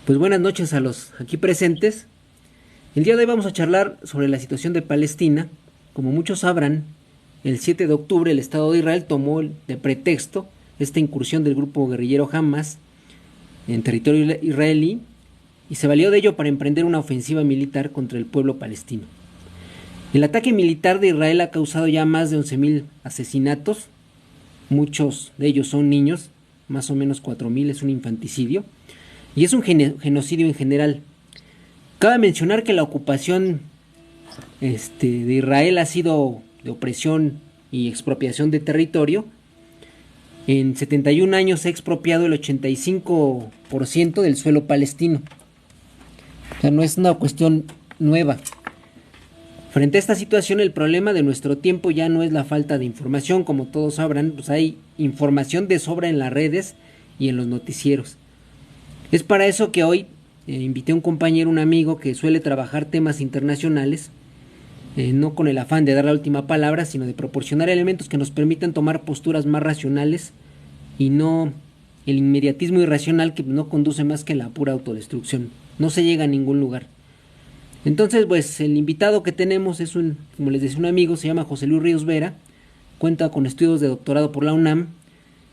Pues buenas noches a los aquí presentes. El día de hoy vamos a charlar sobre la situación de Palestina. Como muchos sabrán, el 7 de octubre el Estado de Israel tomó de pretexto esta incursión del grupo guerrillero Hamas en territorio israelí y se valió de ello para emprender una ofensiva militar contra el pueblo palestino. El ataque militar de Israel ha causado ya más de 11,000 asesinatos, muchos de ellos son niños, más o menos 4,000, es un infanticidio, y es un genocidio en general. Cabe mencionar que la ocupación de Israel ha sido de opresión y expropiación de territorio. En 71 años se ha expropiado el 85% del suelo palestino. O sea, no es una cuestión nueva. Frente a esta situación, el problema de nuestro tiempo ya no es la falta de información. Como todos sabrán, pues hay información de sobra en las redes y en los noticieros. Es para eso que hoy invité a un compañero, un amigo que suele trabajar temas internacionales, no con el afán de dar la última palabra, sino de proporcionar elementos que nos permitan tomar posturas más racionales y no el inmediatismo irracional que no conduce más que a la pura autodestrucción. No se llega a ningún lugar. Entonces, pues el invitado que tenemos es como les decía, un amigo, se llama José Luis Ríos Vera, cuenta con estudios de doctorado por la UNAM,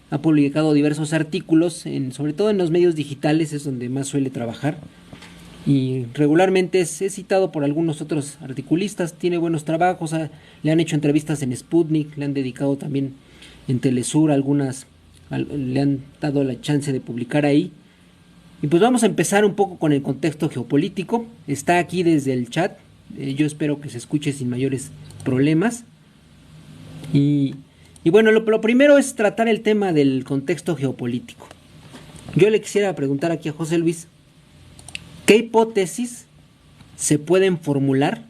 ha publicado diversos artículos, sobre todo en los medios digitales, es donde más suele trabajar, y regularmente es citado por algunos otros articulistas, tiene buenos trabajos, le han hecho entrevistas en Sputnik, le han dedicado también en Telesur le han dado la chance de publicar ahí. Y pues vamos a empezar un poco con el contexto geopolítico. Está aquí desde el chat, yo espero que se escuche sin mayores problemas. Y bueno, lo primero es tratar el tema del contexto geopolítico. Yo le quisiera preguntar aquí a José Luis, ¿qué hipótesis se pueden formular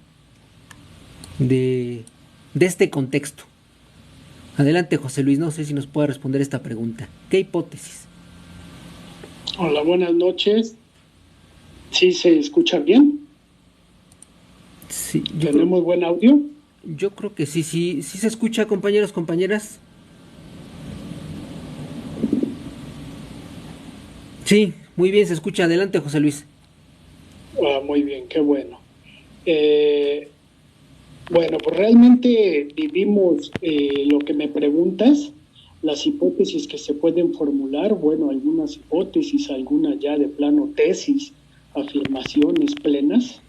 de este contexto? Adelante, José Luis, no sé si nos puede responder esta pregunta. ¿Qué hipótesis? Hola, buenas noches. ¿Sí se escucha bien? Sí, ¿Tenemos buen audio? Yo creo que sí se escucha, compañeros, compañeras. Sí, muy bien, se escucha. Adelante, José Luis. Muy bien, qué bueno. Bueno, pues realmente vivimos lo que me preguntas, las hipótesis que se pueden formular, bueno, algunas hipótesis, algunas ya de plano tesis, afirmaciones plenas,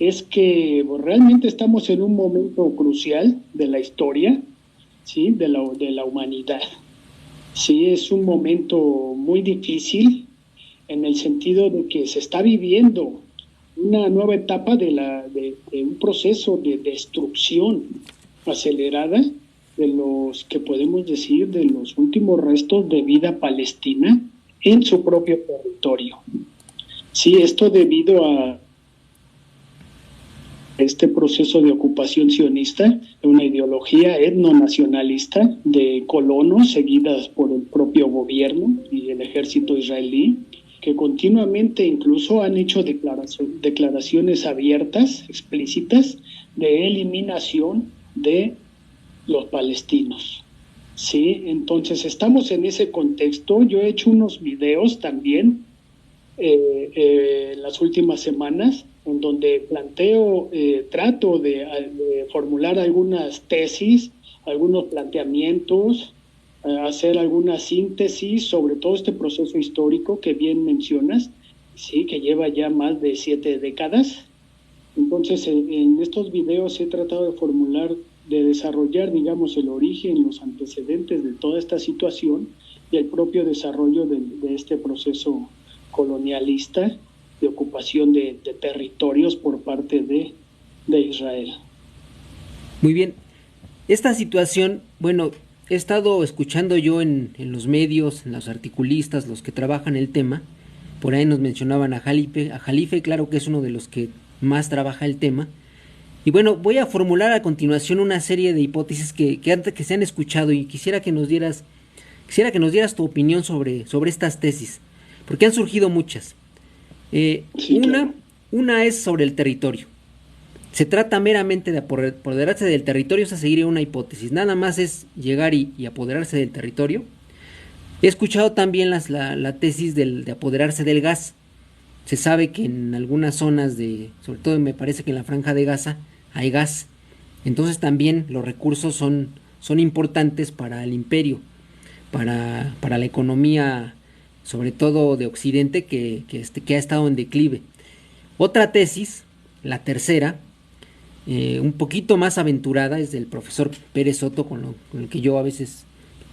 es que pues, realmente estamos en un momento crucial de la historia, ¿sí? de la humanidad. Sí, es un momento muy difícil en el sentido de que se está viviendo una nueva etapa de un proceso de destrucción acelerada de los que podemos decir de los últimos restos de vida palestina en su propio territorio. Sí, esto debido a este proceso de ocupación sionista, de una ideología etnonacionalista de colonos seguidas por el propio gobierno y el ejército israelí, que continuamente incluso han hecho declaraciones abiertas, explícitas, de eliminación de los palestinos. Sí, entonces estamos en ese contexto. Yo he hecho unos videos también las últimas semanas en donde trato de formular algunas tesis, algunos planteamientos, hacer alguna síntesis sobre todo este proceso histórico que bien mencionas, sí, que lleva ya más de 7 décadas. Entonces, en estos videos he tratado de desarrollar, digamos, el origen, los antecedentes de toda esta situación y el propio desarrollo de este proceso colonialista de ocupación de territorios por parte de Israel. Muy bien. Esta situación, bueno, he estado escuchando yo en los medios, en los articulistas, los que trabajan el tema. Por ahí nos mencionaban a Jalife, claro que es uno de los que más trabaja el tema. Y bueno, voy a formular a continuación una serie de hipótesis que se han escuchado y quisiera que nos dieras tu opinión sobre estas tesis, porque han surgido muchas. Sí, claro. Una es sobre el territorio. Se trata meramente de apoderarse del territorio, esa sería una hipótesis. Nada más es llegar y apoderarse del territorio. He escuchado también la tesis de apoderarse del gas. Se sabe que en algunas zonas sobre todo me parece que en la Franja de Gaza, hay gas. Entonces también los recursos son importantes para el imperio, para la economía, sobre todo de Occidente, que ha estado en declive. Otra tesis, la tercera, un poquito más aventurada, es del profesor Pérez Soto, con el que yo a veces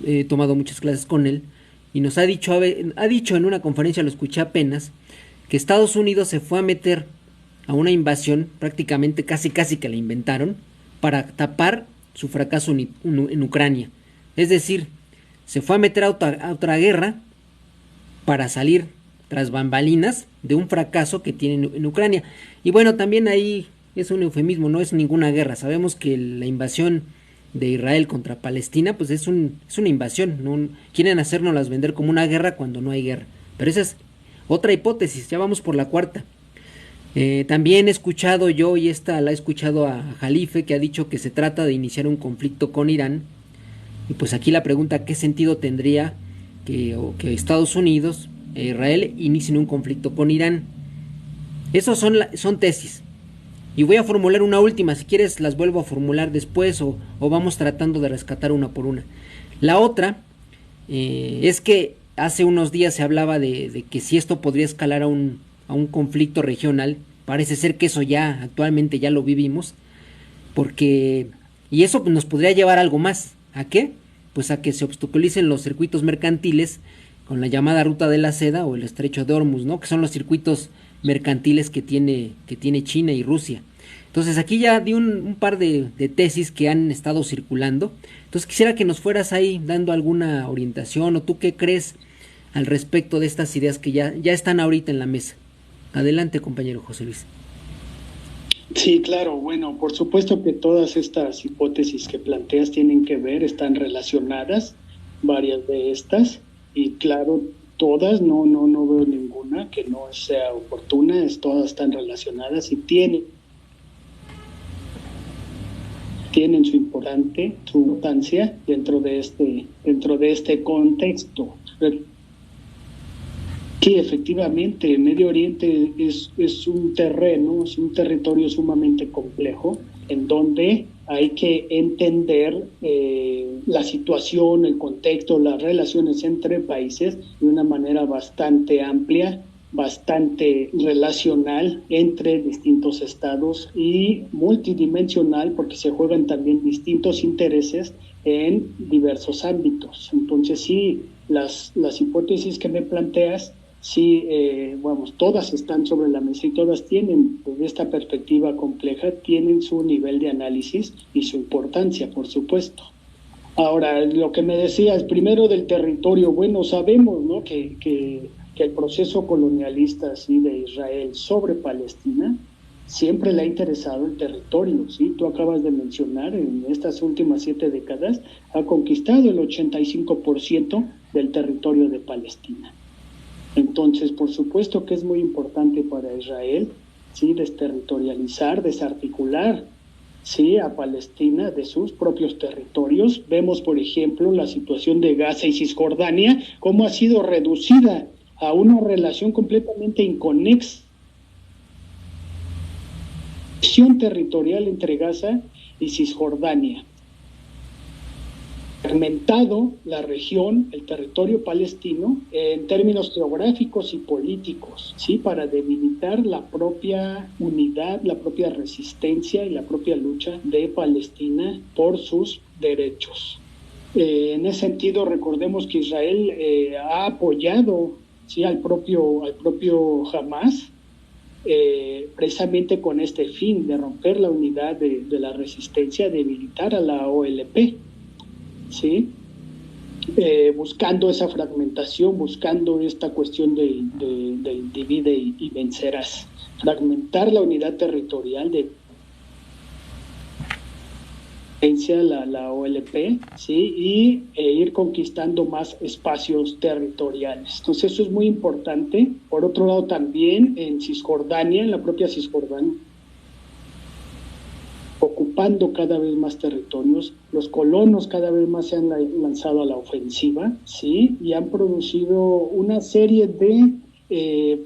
he tomado muchas clases con él, y nos ha dicho en una conferencia, lo escuché apenas, que Estados Unidos se fue a meter a una invasión, prácticamente casi que la inventaron, para tapar su fracaso en Ucrania. Es decir, se fue a meter a otra guerra para salir tras bambalinas de un fracaso que tienen en Ucrania. Y bueno, también ahí es un eufemismo, no es ninguna guerra. Sabemos que la invasión de Israel contra Palestina pues es una invasión, no quieren hacernos vender como una guerra cuando no hay guerra. Pero esa es otra hipótesis, ya vamos por la cuarta. También he escuchado yo, y esta la he escuchado a Jalife, que ha dicho que se trata de iniciar un conflicto con Irán. Y pues aquí la pregunta, ¿qué sentido tendría que Estados Unidos e Israel inicien un conflicto con Irán? Esos son tesis. Y voy a formular una última, si quieres las vuelvo a formular después o vamos tratando de rescatar una por una. La otra es que hace unos días se hablaba de que si esto podría escalar a un conflicto regional. Parece ser que eso ya actualmente ya lo vivimos, y eso nos podría llevar a algo más. ¿A qué? Pues a que se obstaculicen los circuitos mercantiles con la llamada ruta de la seda o el estrecho de Hormuz, ¿no? Que son los circuitos mercantiles que tiene China y Rusia. Entonces aquí ya di un par de tesis que han estado circulando. Entonces quisiera que nos fueras ahí dando alguna orientación, o tú qué crees al respecto de estas ideas que ya están ahorita en la mesa. Adelante, compañero José Luis. Sí, claro. Bueno, por supuesto que todas estas hipótesis que planteas tienen que ver, están relacionadas, varias de estas, y claro, todas, no veo ninguna que no sea oportuna, todas están relacionadas y tienen su importancia dentro de este contexto. Sí, efectivamente, Medio Oriente es un territorio sumamente complejo, en donde hay que entender la situación, el contexto, las relaciones entre países de una manera bastante amplia, bastante relacional entre distintos estados y multidimensional, porque se juegan también distintos intereses en diversos ámbitos. Entonces sí, las hipótesis que me planteas, sí, todas están sobre la mesa y todas tienen, desde esta perspectiva compleja, tienen su nivel de análisis y su importancia, por supuesto. Ahora, lo que me decías, primero del territorio, bueno, sabemos, ¿no?, que el proceso colonialista, ¿sí?, de Israel sobre Palestina siempre le ha interesado el territorio, ¿sí? Tú acabas de mencionar, en estas últimas 7 décadas ha conquistado el 85% del territorio de Palestina. Entonces, por supuesto que es muy importante para Israel, ¿sí?, desterritorializar, desarticular, ¿sí?, a Palestina de sus propios territorios. Vemos, por ejemplo, la situación de Gaza y Cisjordania, cómo ha sido reducida a una relación completamente inconexa territorial entre Gaza y Cisjordania. Fragmentado la región, el territorio palestino, en términos geográficos y políticos, ¿sí?, para debilitar la propia unidad, la propia resistencia y la propia lucha de Palestina por sus derechos. En ese sentido, recordemos que Israel ha apoyado, ¿sí?, al propio Hamas, precisamente con este fin de romper la unidad de la resistencia, debilitar a la OLP, ¿sí? Buscando esa fragmentación, buscando esta cuestión del divide y vencerás, fragmentar la unidad territorial de la OLP, ¿sí?, y ir conquistando más espacios territoriales. Entonces eso es muy importante. Por otro lado, también en Cisjordania, en la propia Cisjordania, ocupando cada vez más territorios, los colonos cada vez más se han lanzado a la ofensiva, ¿sí?, y han producido una serie de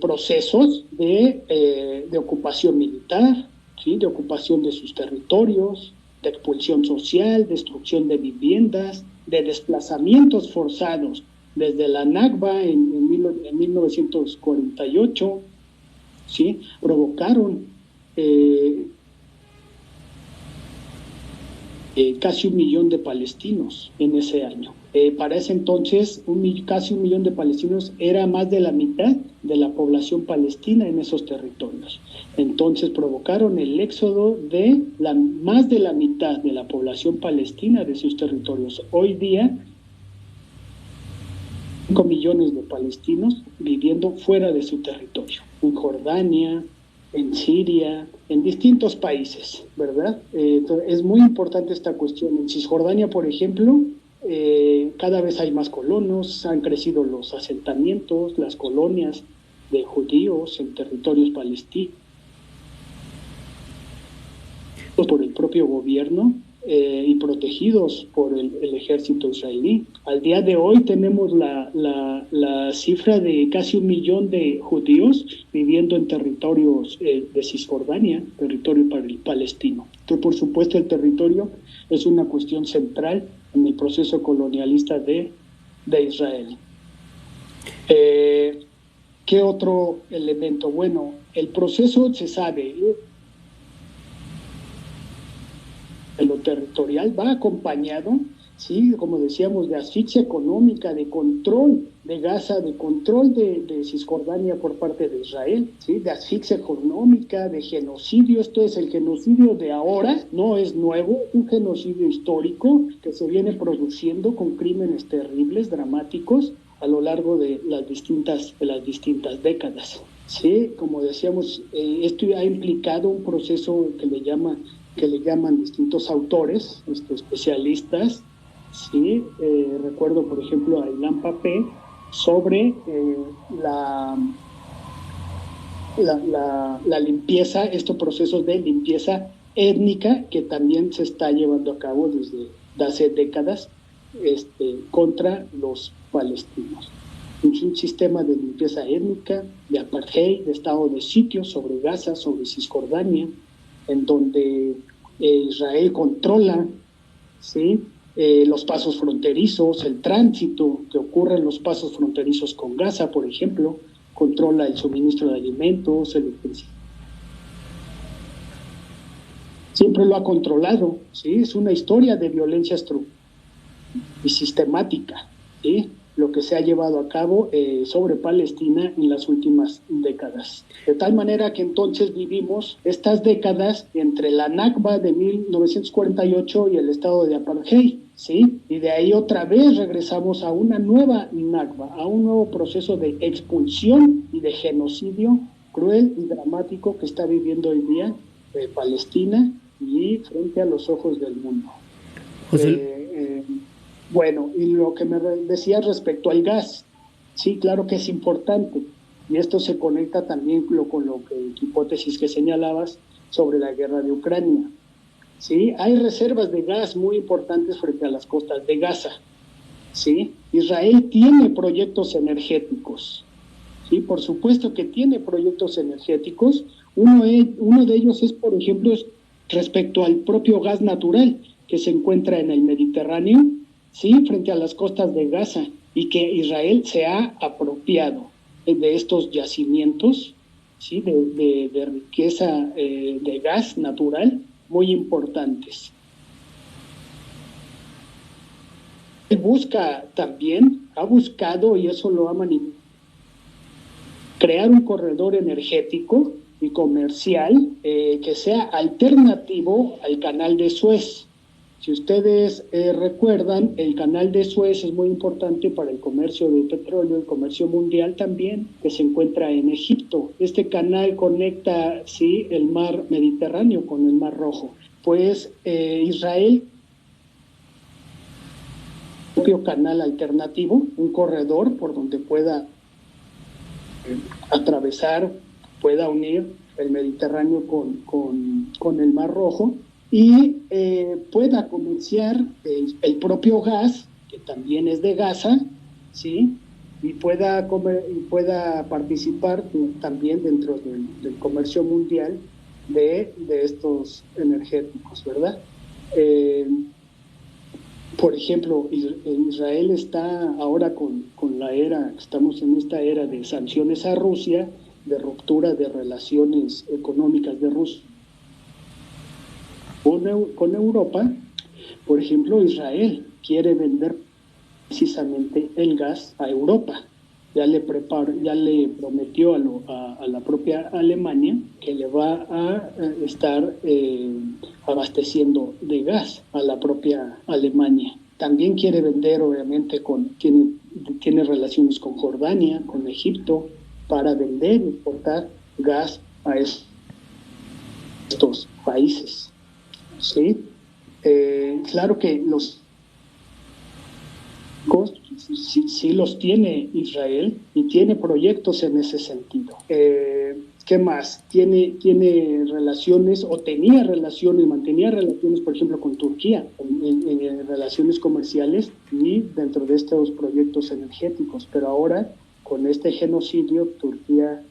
procesos de ocupación militar, ¿sí? De ocupación de sus territorios, de expulsión social, destrucción de viviendas, de desplazamientos forzados desde la Nakba en 1948, ¿sí? Provocaron casi 1 millón de palestinos en ese año. Para ese entonces, casi 1 millón de palestinos era más de la mitad de la población palestina en esos territorios. Entonces provocaron el éxodo de más de la mitad de la población palestina de sus territorios. Hoy día, 5 millones de palestinos viviendo fuera de su territorio, en Jordania, en Siria, en distintos países, ¿verdad? Es muy importante esta cuestión. En Cisjordania, por ejemplo, cada vez hay más colonos, han crecido los asentamientos, las colonias de judíos en territorios palestinos por el propio gobierno y protegidos por el ejército israelí. Al día de hoy tenemos la cifra de casi 1 millón de judíos viviendo en territorios de Cisjordania, territorio palestino. Entonces, por supuesto, el territorio es una cuestión central en el proceso colonialista de Israel. ¿Qué otro elemento? Bueno, el proceso se sabe, lo territorial va acompañado, sí, como decíamos, de asfixia económica, de control de Gaza, de control de Cisjordania por parte de Israel, sí, de asfixia económica, de genocidio. Esto es el genocidio de ahora, no es nuevo, un genocidio histórico que se viene produciendo con crímenes terribles, dramáticos, a lo largo de las distintas décadas. Sí, como decíamos, esto ha implicado un proceso que le llaman distintos autores, especialistas, ¿sí? Recuerdo, por ejemplo, a Ilan Pappé sobre la limpieza, estos procesos de limpieza étnica que también se está llevando a cabo desde hace décadas contra los palestinos. Es un sistema de limpieza étnica, de apartheid, de estado de sitio sobre Gaza, sobre Cisjordania, en donde Israel controla, ¿sí? Los pasos fronterizos, el tránsito que ocurre en los pasos fronterizos con Gaza, por ejemplo, controla el suministro de alimentos, electricidad. Siempre lo ha controlado, ¿sí? Es una historia de violencia estructural y sistemática, ¿sí? Lo que se ha llevado a cabo sobre Palestina en las últimas décadas. De tal manera que entonces vivimos estas décadas entre la Nakba de 1948 y el estado de apartheid, ¿sí? Y de ahí otra vez regresamos a una nueva Nakba, a un nuevo proceso de expulsión y de genocidio cruel y dramático que está viviendo hoy día Palestina y frente a los ojos del mundo. Bueno, y lo que me decías respecto al gas, sí, claro que es importante, y esto se conecta también con lo que hipótesis que señalabas sobre la guerra de Ucrania. Sí, hay reservas de gas muy importantes frente a las costas de Gaza. Sí, Israel tiene proyectos energéticos. Sí, por supuesto que tiene proyectos energéticos. Uno de ellos es, por ejemplo, respecto al propio gas natural que se encuentra en el Mediterráneo, sí, frente a las costas de Gaza, y que Israel se ha apropiado de estos yacimientos, sí, de riqueza de gas natural muy importantes. Él ha buscado, y eso lo ha manifestado, crear un corredor energético y comercial que sea alternativo al canal de Suez. Si ustedes recuerdan, el canal de Suez es muy importante para el comercio de petróleo, el comercio mundial también, que se encuentra en Egipto. Este canal conecta, sí, el mar Mediterráneo con el mar Rojo. Pues Israel, un propio canal alternativo, un corredor por donde pueda atravesar, pueda unir el Mediterráneo con el mar Rojo, y pueda comerciar el propio gas, que también es de Gaza, ¿sí? y pueda participar también dentro del comercio mundial de estos energéticos, ¿verdad? Por ejemplo, Israel está ahora estamos en esta era de sanciones a Rusia, de ruptura de relaciones económicas de Rusia con Europa. Por ejemplo, Israel quiere vender precisamente el gas a Europa. Ya le prometió a la propia Alemania que le va a estar abasteciendo de gas a la propia Alemania. También quiere vender, obviamente, tiene relaciones con Jordania, con Egipto, para vender y exportar gas a estos países. ¿Sí? Claro que los sí los tiene Israel y tiene proyectos en ese sentido. ¿Qué más? Tiene relaciones o tenía relaciones, mantenía relaciones, por ejemplo, con Turquía, en relaciones comerciales y dentro de estos proyectos energéticos. Pero ahora, con este genocidio, Turquía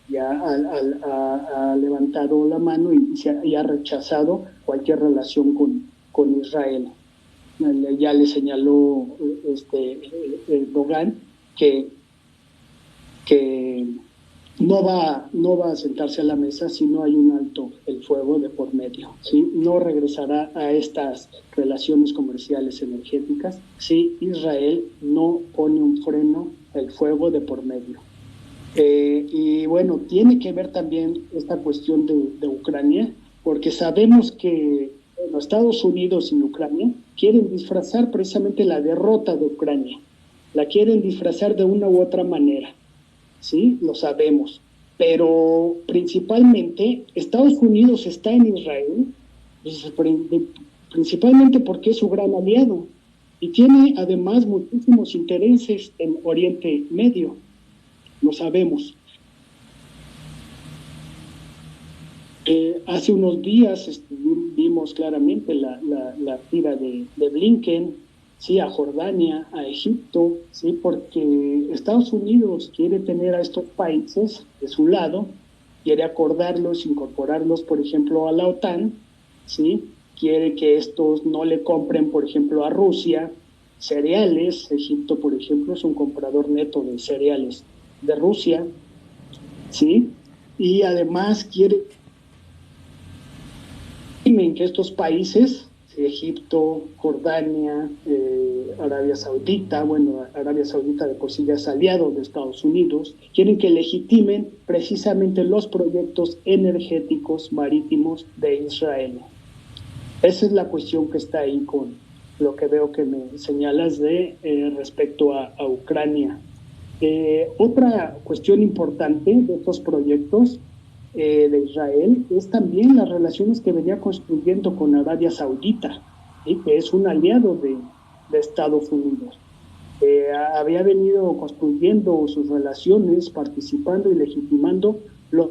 ya ha levantado la mano y ha rechazado cualquier relación con Israel. Ya le señaló Erdogan que no va a sentarse a la mesa si no hay un alto el fuego de por medio, ¿sí? No regresará a estas relaciones comerciales energéticas si Israel no pone un freno el fuego de por medio. Y bueno, tiene que ver también esta cuestión de Ucrania, porque sabemos que los Estados Unidos y Ucrania quieren disfrazar precisamente la derrota de Ucrania. La quieren disfrazar de una u otra manera, ¿sí? Lo sabemos. Pero principalmente Estados Unidos está en Israel, principalmente porque es su gran aliado y tiene además muchísimos intereses en Oriente Medio. Lo sabemos. Hace unos días vimos claramente la gira de Blinken, ¿sí? A Jordania, a Egipto, ¿sí? Porque Estados Unidos quiere tener a estos países de su lado, quiere acordarlos, incorporarlos, por ejemplo, a la OTAN, ¿sí? Quiere que estos no le compren, por ejemplo, a Rusia cereales. Egipto, por ejemplo, es un comprador neto de cereales de Rusia, ¿sí? Y además quiere que estos países, Egipto, Jordania, Arabia Saudita, bueno, Arabia Saudita de por sí ya es aliado de Estados Unidos, quieren que legitimen precisamente los proyectos energéticos marítimos de Israel. Esa es la cuestión que está ahí con lo que veo que me señalas de respecto a Ucrania. Otra cuestión importante de estos proyectos de Israel es también las relaciones que venía construyendo con Arabia Saudita, ¿sí? Que es un aliado de Estados Unidos. Había venido construyendo sus relaciones, participando y legitimando los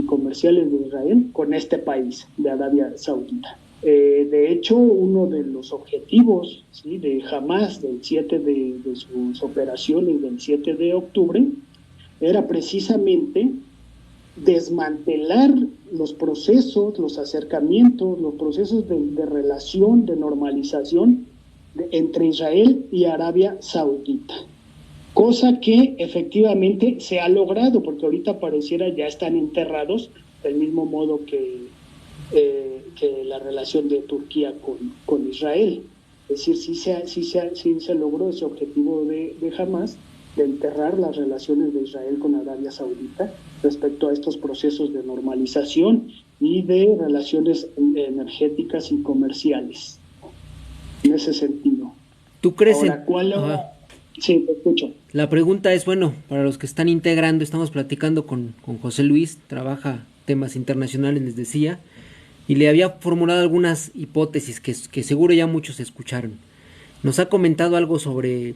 comerciales de Israel con este país, de Arabia Saudita. De hecho, uno de los objetivos, ¿sí? De Hamas, de sus operaciones del 7 de octubre, era precisamente desmantelar los procesos, los acercamientos, los procesos de relación, de normalización entre Israel y Arabia Saudita. Cosa que efectivamente se ha logrado, porque ahorita pareciera ya están enterrados, del mismo modo que la relación de Turquía con Israel. Es decir, sí se logró ese objetivo de Hamas, de enterrar las relaciones de Israel con Arabia Saudita respecto a estos procesos de normalización y de relaciones energéticas y comerciales. En ese sentido. ¿Tú crees Sí, te escucho. La pregunta es, bueno, para los que están integrando, estamos platicando con José Luis, trabaja temas internacionales, les decía, y le había formulado algunas hipótesis que seguro ya muchos escucharon. Nos ha comentado algo sobre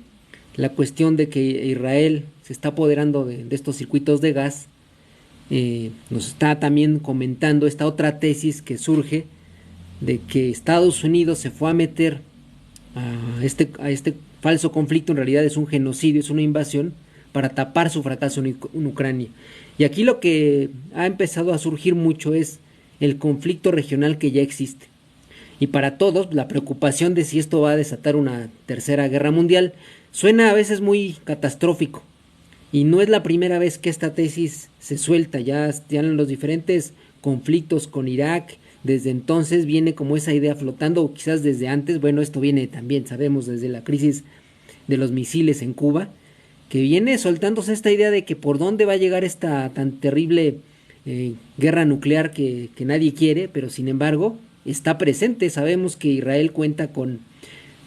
la cuestión de que Israel se está apoderando de estos circuitos de gas. Nos está también comentando esta otra tesis que surge de que Estados Unidos se fue a meter a este falso conflicto en realidad es un genocidio, es una invasión para tapar su fracaso en Ucrania. Y aquí lo que ha empezado a surgir mucho es el conflicto regional que ya existe. Y para todos, la preocupación de si esto va a desatar una tercera guerra mundial suena a veces muy catastrófico. Y no es la primera vez que esta tesis se suelta, ya en los diferentes conflictos con Irak, desde entonces viene como esa idea flotando, o quizás desde antes, bueno, esto viene también, sabemos, desde la crisis de los misiles en Cuba, que viene soltándose esta idea de que por dónde va a llegar esta tan terrible guerra nuclear que nadie quiere, pero sin embargo está presente. Sabemos que Israel cuenta con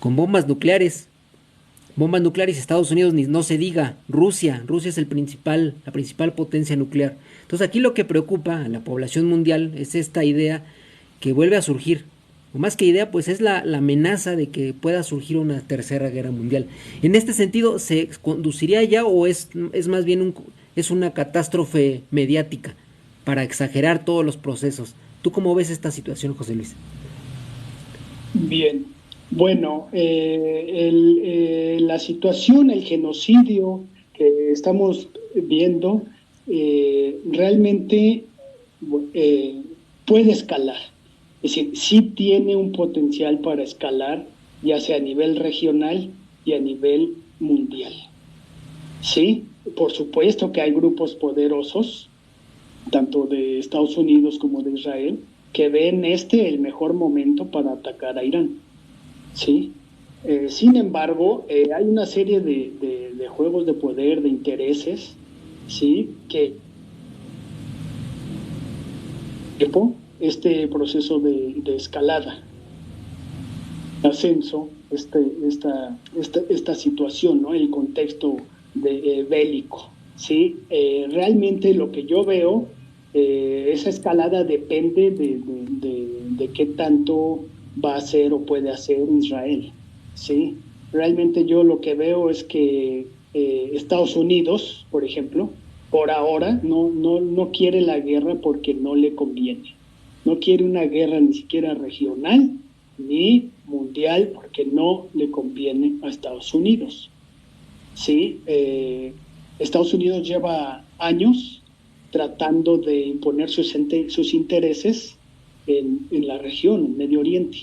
bombas nucleares, Estados Unidos ni no se diga, Rusia es la principal potencia nuclear. Entonces aquí lo que preocupa a la población mundial es esta idea que vuelve a surgir, o más que idea, pues es la amenaza de que pueda surgir una tercera guerra mundial. En este sentido, ¿se conduciría ya o es más bien es una catástrofe mediática para exagerar todos los procesos? ¿Tú cómo ves esta situación, José Luis? Bien, bueno, la situación, el genocidio que estamos viendo, realmente eh, puede escalar. Es decir, sí tiene un potencial para escalar, ya sea a nivel regional y a nivel mundial. Sí, por supuesto que hay grupos poderosos, tanto de Estados Unidos como de Israel, que ven el mejor momento para atacar a Irán. ¿Sí? Sin embargo, hay una serie de juegos de poder, de intereses, ¿sí? Que este proceso de escalada, ascenso, esta situación, ¿no? El contexto bélico, ¿sí? Realmente lo que yo veo, esa escalada depende de qué tanto va a hacer o puede hacer Israel, ¿sí? Realmente yo lo que veo es que Estados Unidos, por ejemplo, por ahora no quiere la guerra porque no le conviene. No quiere una guerra ni siquiera regional ni mundial porque no le conviene a Estados Unidos, ¿sí? Estados Unidos lleva años tratando de imponer sus intereses en la región, en Medio Oriente,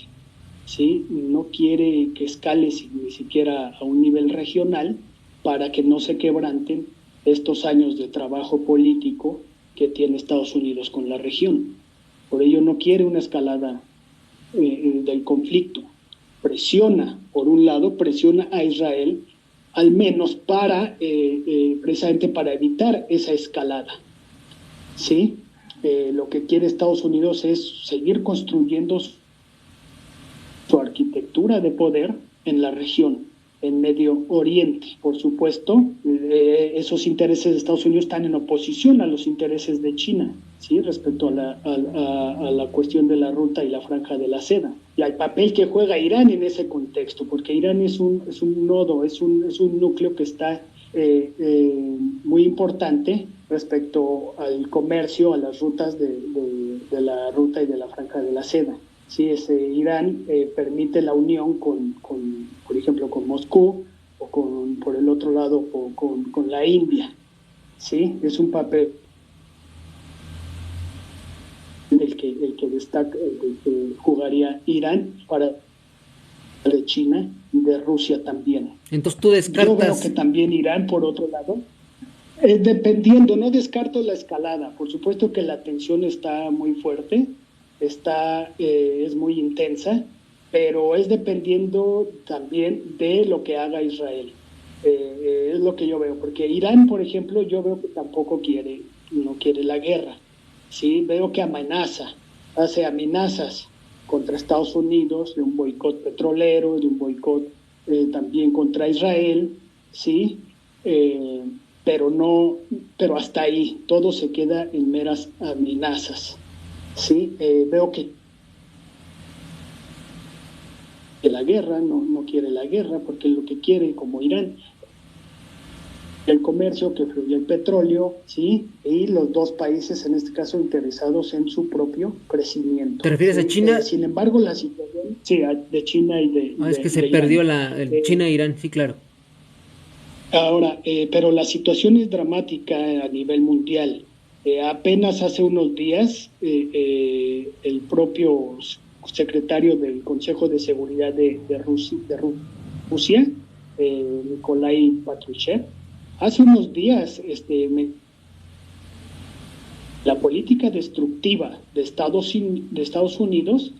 ¿sí? No quiere que escale ni siquiera a un nivel regional para que no se quebranten estos años de trabajo político que tiene Estados Unidos con la región. Por ello no quiere una escalada del conflicto. Por un lado, presiona a Israel, al menos precisamente para evitar esa escalada, ¿sí? Lo que quiere Estados Unidos es seguir construyendo su arquitectura de poder en la región, en Medio Oriente. Por supuesto, esos intereses de Estados Unidos están en oposición a los intereses de China, ¿sí? Respecto a la cuestión de la ruta y la franja de la seda. Y al papel que juega Irán en ese contexto, porque Irán es un nodo, es un núcleo que está muy importante respecto al comercio, a las rutas de la ruta y de la franja de la seda. Sí, Irán permite la unión por ejemplo, con Moscú o por el otro lado, con la India. Sí, es un papel el que destaca, el que jugaría Irán para de China y de Rusia también. Entonces tú descartas. Yo veo que también Irán, por otro lado, dependiendo, no descarto la escalada. Por supuesto que la tensión está muy fuerte, es muy intensa, pero es dependiendo también de lo que haga Israel. Es lo que yo veo, porque Irán, por ejemplo, yo veo que tampoco no quiere la guerra. Sí, veo que hace amenazas contra Estados Unidos, de un boicot petrolero, de un boicot también contra Israel, sí, pero hasta ahí, todo se queda en meras amenazas, sí. Veo que la guerra, no quiere la guerra, porque lo que quiere, como Irán, el comercio, que fluya el petróleo, ¿sí? Y los dos países, en este caso, interesados en su propio crecimiento. ¿Te refieres a China? Sin embargo, la situación Sí, de China y Es que se de perdió Irán. el Eh, China e Irán, sí, claro. Ahora, pero la situación es dramática a nivel mundial. Apenas hace unos días, el propio secretario del Consejo de Seguridad Rusia, Nikolai Patrushev, hace unos días la política destructiva de Estados Unidos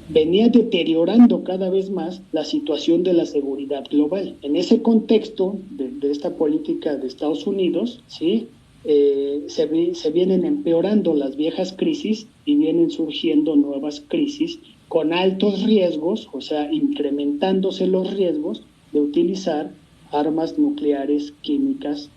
venía deteriorando cada vez más la situación de la seguridad global. En ese contexto de esta política de Estados Unidos, ¿sí? Se vienen empeorando las viejas crisis y vienen surgiendo nuevas crisis con altos riesgos, o sea, incrementándose los riesgos de utilizar armas nucleares, químicas.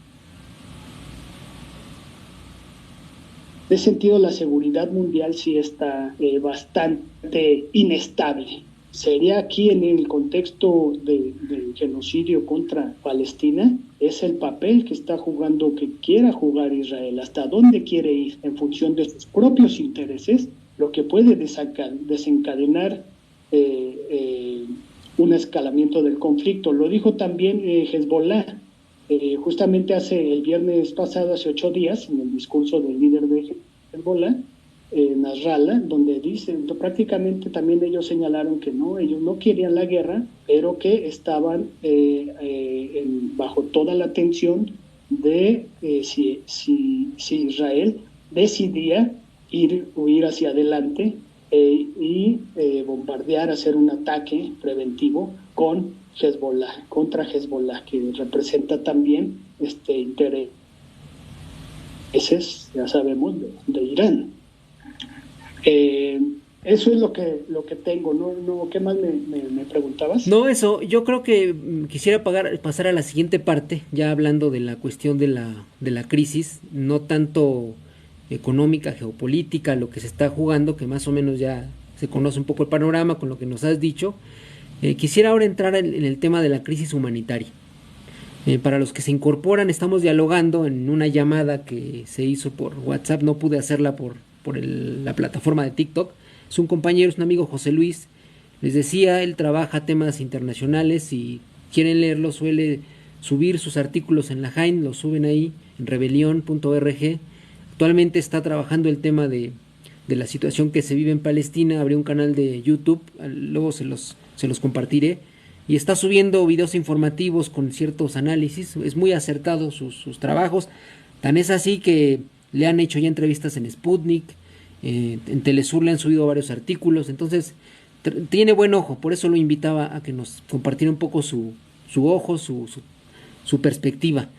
En ese sentido, la seguridad mundial sí está bastante inestable. Sería aquí en el contexto del genocidio contra Palestina, es el papel que está jugando, que quiera jugar Israel, hasta dónde quiere ir en función de sus propios intereses, lo que puede desencadenar un escalamiento del conflicto. Lo dijo también Hezbollah. Justamente el viernes pasado, hace 8 días, en el discurso del líder de Hezbollah, Nasrallah, donde dicen, prácticamente también ellos señalaron que no, ellos no querían la guerra, pero que estaban bajo toda la tensión de si Israel decidía huir hacia adelante y bombardear, hacer un ataque preventivo contra Hezbollah, que representa también intereses, ya sabemos, de Irán. Eso es lo que tengo, ¿no? ¿Qué más me preguntabas? No, eso, yo creo que quisiera pasar a la siguiente parte, ya hablando de la cuestión de la crisis, no tanto económica, geopolítica, lo que se está jugando, que más o menos ya se conoce un poco el panorama con lo que nos has dicho. Quisiera ahora entrar en el tema de la crisis humanitaria. Para los que se incorporan, estamos dialogando en una llamada que se hizo por WhatsApp, no pude hacerla por la plataforma de TikTok. Es un compañero, es un amigo, José Luis. Les decía, él trabaja temas internacionales y quieren leerlo, suele subir sus artículos en la Jain, los suben ahí en rebelión.org. Actualmente está trabajando el tema de la situación que se vive en Palestina, abrió un canal de YouTube, luego se los compartiré, y está subiendo videos informativos con ciertos análisis, es muy acertado sus trabajos, tan es así que le han hecho ya entrevistas en Sputnik, en Telesur le han subido varios artículos, entonces tiene buen ojo, por eso lo invitaba a que nos compartiera un poco su ojo, su perspectiva.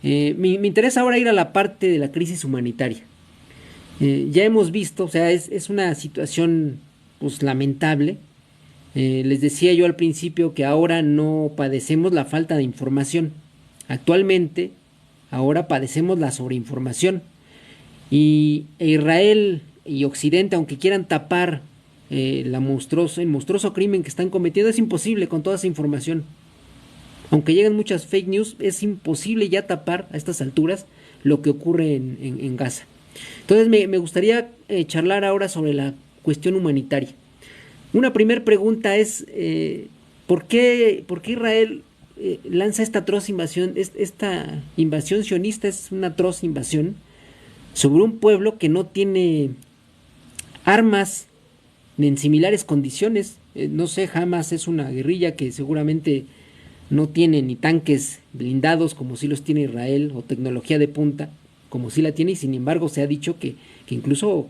Me interesa ahora ir a la parte de la crisis humanitaria. Ya hemos visto, o sea, es una situación pues lamentable. Les decía yo al principio que ahora no padecemos la falta de información. Actualmente, ahora padecemos la sobreinformación. Y Israel y Occidente, aunque quieran tapar el monstruoso crimen que están cometiendo, es imposible con toda esa información. Aunque lleguen muchas fake news, es imposible ya tapar a estas alturas lo que ocurre en Gaza. Entonces me gustaría charlar ahora sobre la cuestión humanitaria. Una primera pregunta es, ¿por qué Israel lanza esta atroz invasión? Esta invasión sionista es una atroz invasión sobre un pueblo que no tiene armas en similares condiciones. No sé, Hamas es una guerrilla que seguramente no tiene ni tanques blindados como sí los tiene Israel, o tecnología de punta como sí la tiene, y sin embargo se ha dicho que incluso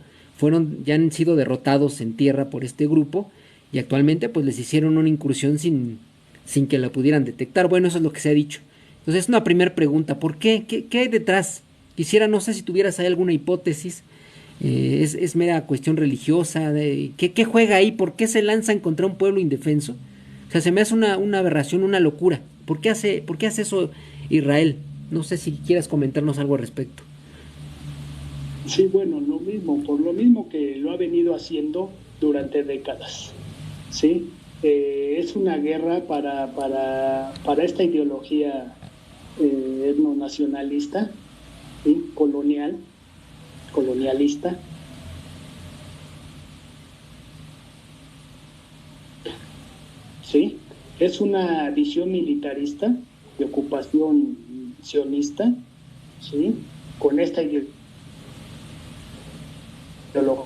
ya han sido derrotados en tierra por este grupo, y actualmente pues les hicieron una incursión sin que la pudieran detectar. Bueno, eso es lo que se ha dicho. Entonces es una primera pregunta, ¿por qué? ¿Qué hay detrás? Quisiera, no sé si tuvieras ahí alguna hipótesis. Es mera cuestión religiosa, ¿qué juega ahí? ¿Por qué se lanzan contra un pueblo indefenso? O sea, se me hace una aberración, una locura. ¿Por qué hace eso Israel? No sé si quieras comentarnos algo al respecto. Sí, bueno, por lo mismo que lo ha venido haciendo durante décadas, ¿sí? Es una guerra para esta ideología etnonacionalista, ¿sí? Colonialista, Es una visión militarista de ocupación sionista, ¿sí? Con esta ideología,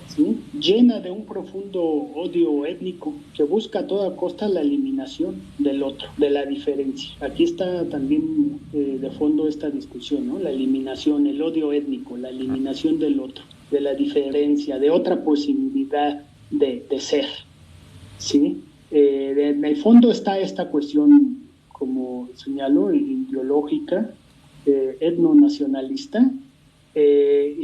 ¿sí? Llena de un profundo odio étnico que busca a toda costa la eliminación del otro, de la diferencia. Aquí está también de fondo esta discusión, ¿no? La eliminación, el odio étnico, la eliminación del otro, de la diferencia, de otra posibilidad de ser, ¿sí? En el fondo está esta cuestión, como señalo, ideológica, etnonacionalista, que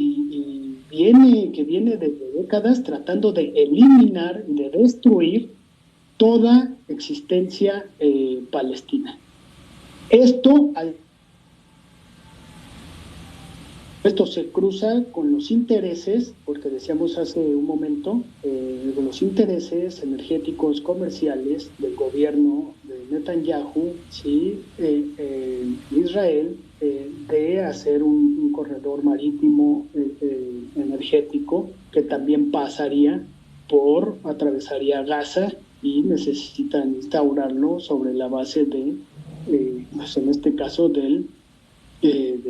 viene desde décadas tratando de eliminar y de destruir toda existencia palestina. Esto se cruza con los intereses, porque decíamos hace un momento, los intereses energéticos comerciales del gobierno de Netanyahu, ¿sí? Israel, de hacer un corredor marítimo energético que también atravesaría Gaza, y necesitan instaurarlo sobre la base de, pues en este caso, de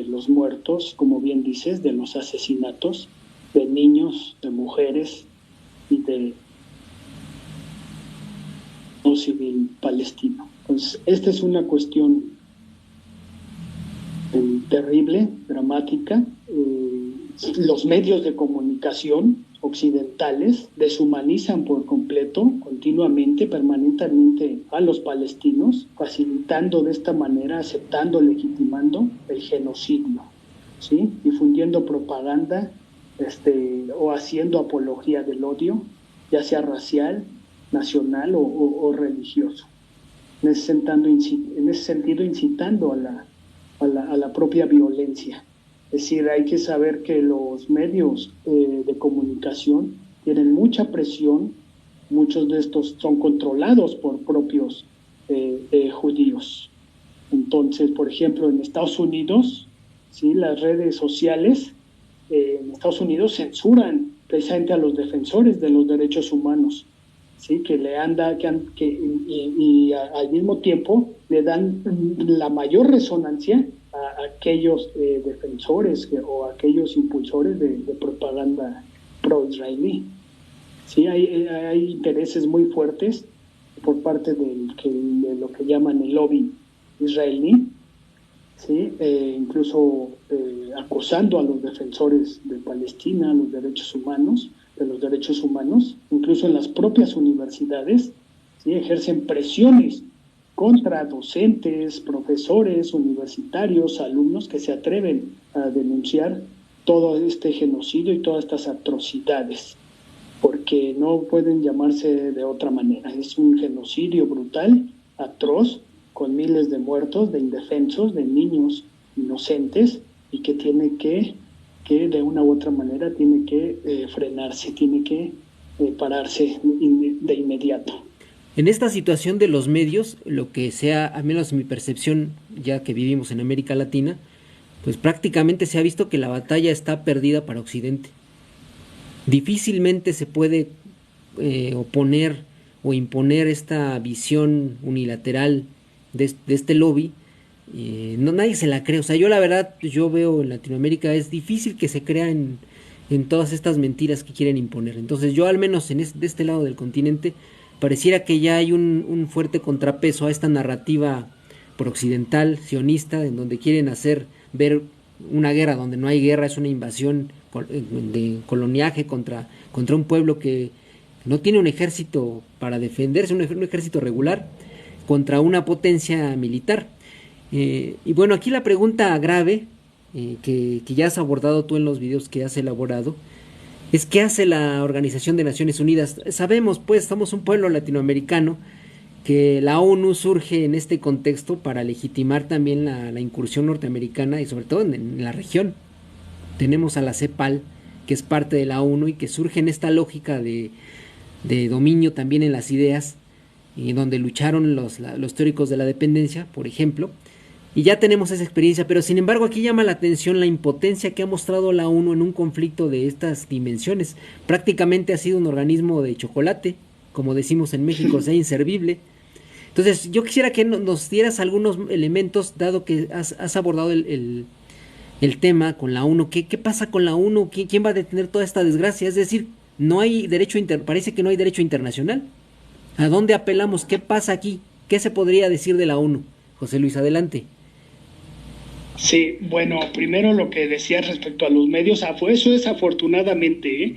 los muertos, como bien dices, de los asesinatos de niños, de mujeres y de no civil palestino. Entonces, esta es una cuestión terrible, dramática. Los medios de comunicación occidentales deshumanizan por completo, continuamente, permanentemente a los palestinos, facilitando de esta manera, aceptando, legitimando el genocidio, ¿sí? Difundiendo propaganda o haciendo apología del odio, ya sea racial, nacional o religioso. En ese sentido, incitando a la propia violencia. Es decir, hay que saber que los medios de comunicación tienen mucha presión, muchos de estos son controlados por propios judíos. Entonces, por ejemplo, en Estados Unidos, ¿sí? Las redes sociales en Estados Unidos censuran precisamente a los defensores de los derechos humanos, ¿sí? Y al mismo tiempo le dan la mayor resonancia a aquellos defensores o a aquellos impulsores de propaganda pro-israelí. Sí, hay intereses muy fuertes por parte de lo que llaman el lobby israelí, ¿sí? Incluso acosando a los defensores de Palestina, de los derechos humanos, incluso en las propias universidades, ¿sí? Ejercen presiones contra docentes, profesores, universitarios, alumnos que se atreven a denunciar todo este genocidio y todas estas atrocidades, porque no pueden llamarse de otra manera. Es un genocidio brutal, atroz, con miles de muertos, de indefensos, de niños inocentes, y que tiene que de una u otra manera tiene que frenarse, tiene que pararse de inmediato. En esta situación de los medios, lo que sea, al menos mi percepción, ya que vivimos en América Latina, pues prácticamente se ha visto que la batalla está perdida para Occidente. Difícilmente se puede oponer o imponer esta visión unilateral de este lobby. No, nadie se la cree. O sea, yo la verdad, yo veo en Latinoamérica es difícil que se crea en todas estas mentiras que quieren imponer. Entonces yo al menos de este lado del continente pareciera que ya hay un fuerte contrapeso a esta narrativa prooccidental, sionista, en donde quieren hacer ver una guerra donde no hay guerra, es una invasión de coloniaje contra un pueblo que no tiene un ejército para defenderse, un ejército regular, contra una potencia militar. Y bueno, aquí la pregunta grave que ya has abordado tú en los videos que has elaborado es ¿qué hace la Organización de Naciones Unidas? Sabemos, pues, somos un pueblo latinoamericano, que la ONU surge en este contexto para legitimar también la incursión norteamericana y sobre todo en la región. Tenemos a la CEPAL, que es parte de la ONU y que surge en esta lógica de dominio también en las ideas, y donde lucharon los teóricos de la dependencia, por ejemplo. Y ya tenemos esa experiencia, pero sin embargo aquí llama la atención la impotencia que ha mostrado la ONU en un conflicto de estas dimensiones. Prácticamente ha sido un organismo de chocolate, como decimos en México, sea inservible. Entonces, yo quisiera que nos dieras algunos elementos, dado que has abordado el tema con la ONU. ¿Qué pasa con la ONU? ¿Quién va a detener toda esta desgracia? Es decir, no hay parece que no hay derecho internacional. ¿A dónde apelamos? ¿Qué pasa aquí? ¿Qué se podría decir de la ONU? José Luis, adelante. Sí, bueno, primero lo que decías respecto a los medios, eso es afortunadamente, ¿eh?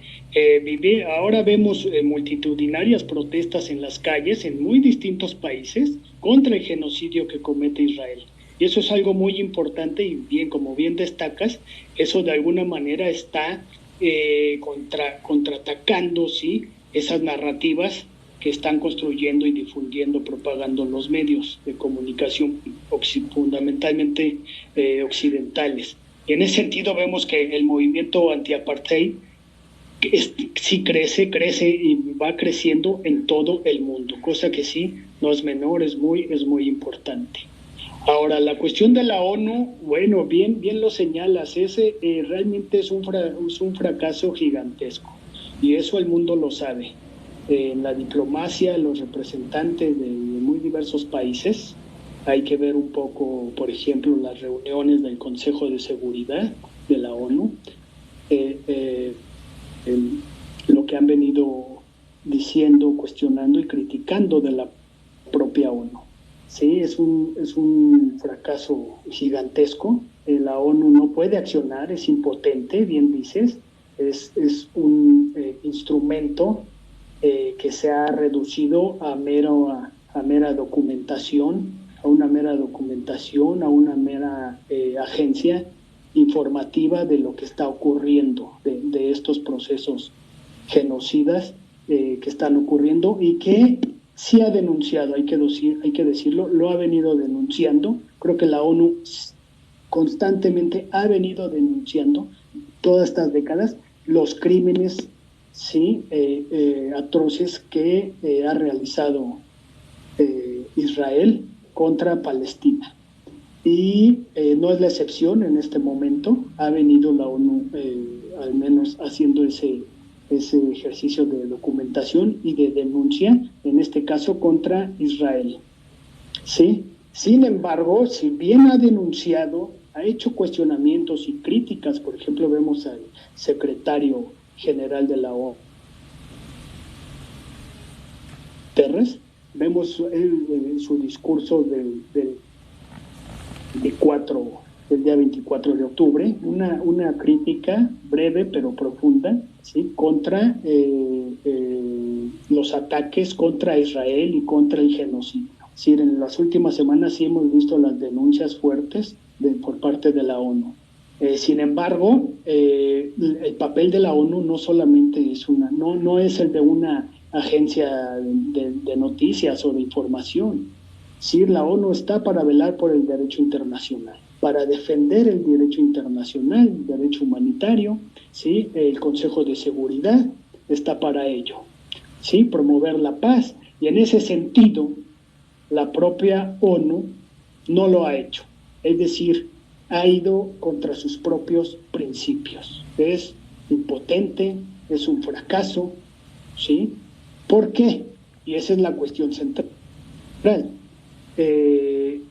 Ahora vemos multitudinarias protestas en las calles en muy distintos países contra el genocidio que comete Israel. Y eso es algo muy importante y bien, como bien destacas, eso de alguna manera está contraatacando, ¿sí?, esas narrativas que están construyendo y difundiendo, propagando los medios de comunicación, fundamentalmente occidentales. Y en ese sentido vemos que el movimiento anti-apartheid sí crece y va creciendo en todo el mundo, cosa que sí no es menor, es muy importante. Ahora, la cuestión de la ONU, bueno, bien lo señalas, ese realmente es un fracaso gigantesco, y eso el mundo lo sabe. La diplomacia, los representantes de muy diversos países, hay que ver un poco, por ejemplo, las reuniones del Consejo de Seguridad de la ONU, lo que han venido diciendo, cuestionando y criticando de la propia ONU. Sí, es un fracaso gigantesco. La ONU no puede accionar, es impotente, bien dices, es un instrumento que se ha reducido a mera documentación, a una mera agencia informativa de lo que está ocurriendo, de estos procesos genocidas que están ocurriendo y que sí ha denunciado, hay que decirlo, lo ha venido denunciando. Creo que la ONU constantemente ha venido denunciando todas estas décadas los crímenes, sí, atroces que ha realizado Israel contra Palestina. Y no es la excepción en este momento. Ha venido la ONU al menos haciendo ese ejercicio de documentación y de denuncia, en este caso contra Israel. ¿Sí? Sin embargo, si bien ha denunciado, ha hecho cuestionamientos y críticas, por ejemplo, vemos al secretario general de la ONU, Guterres, vemos en su discurso del día 24 de octubre, una crítica breve pero profunda, ¿sí?, contra los ataques contra Israel y contra el genocidio. Sí, en las últimas semanas sí hemos visto las denuncias fuertes por parte de la ONU. Sin embargo, el papel de la ONU no solamente es no es el de una agencia de noticias o de información. Sí, la ONU está para velar por el derecho internacional, para defender el derecho internacional, el derecho humanitario. Sí, el Consejo de Seguridad está para ello. Sí, promover la paz. Y en ese sentido, la propia ONU no lo ha hecho. Es decir, ha ido contra sus propios principios. Es impotente, es un fracaso, ¿sí? ¿Por qué? Y esa es la cuestión central.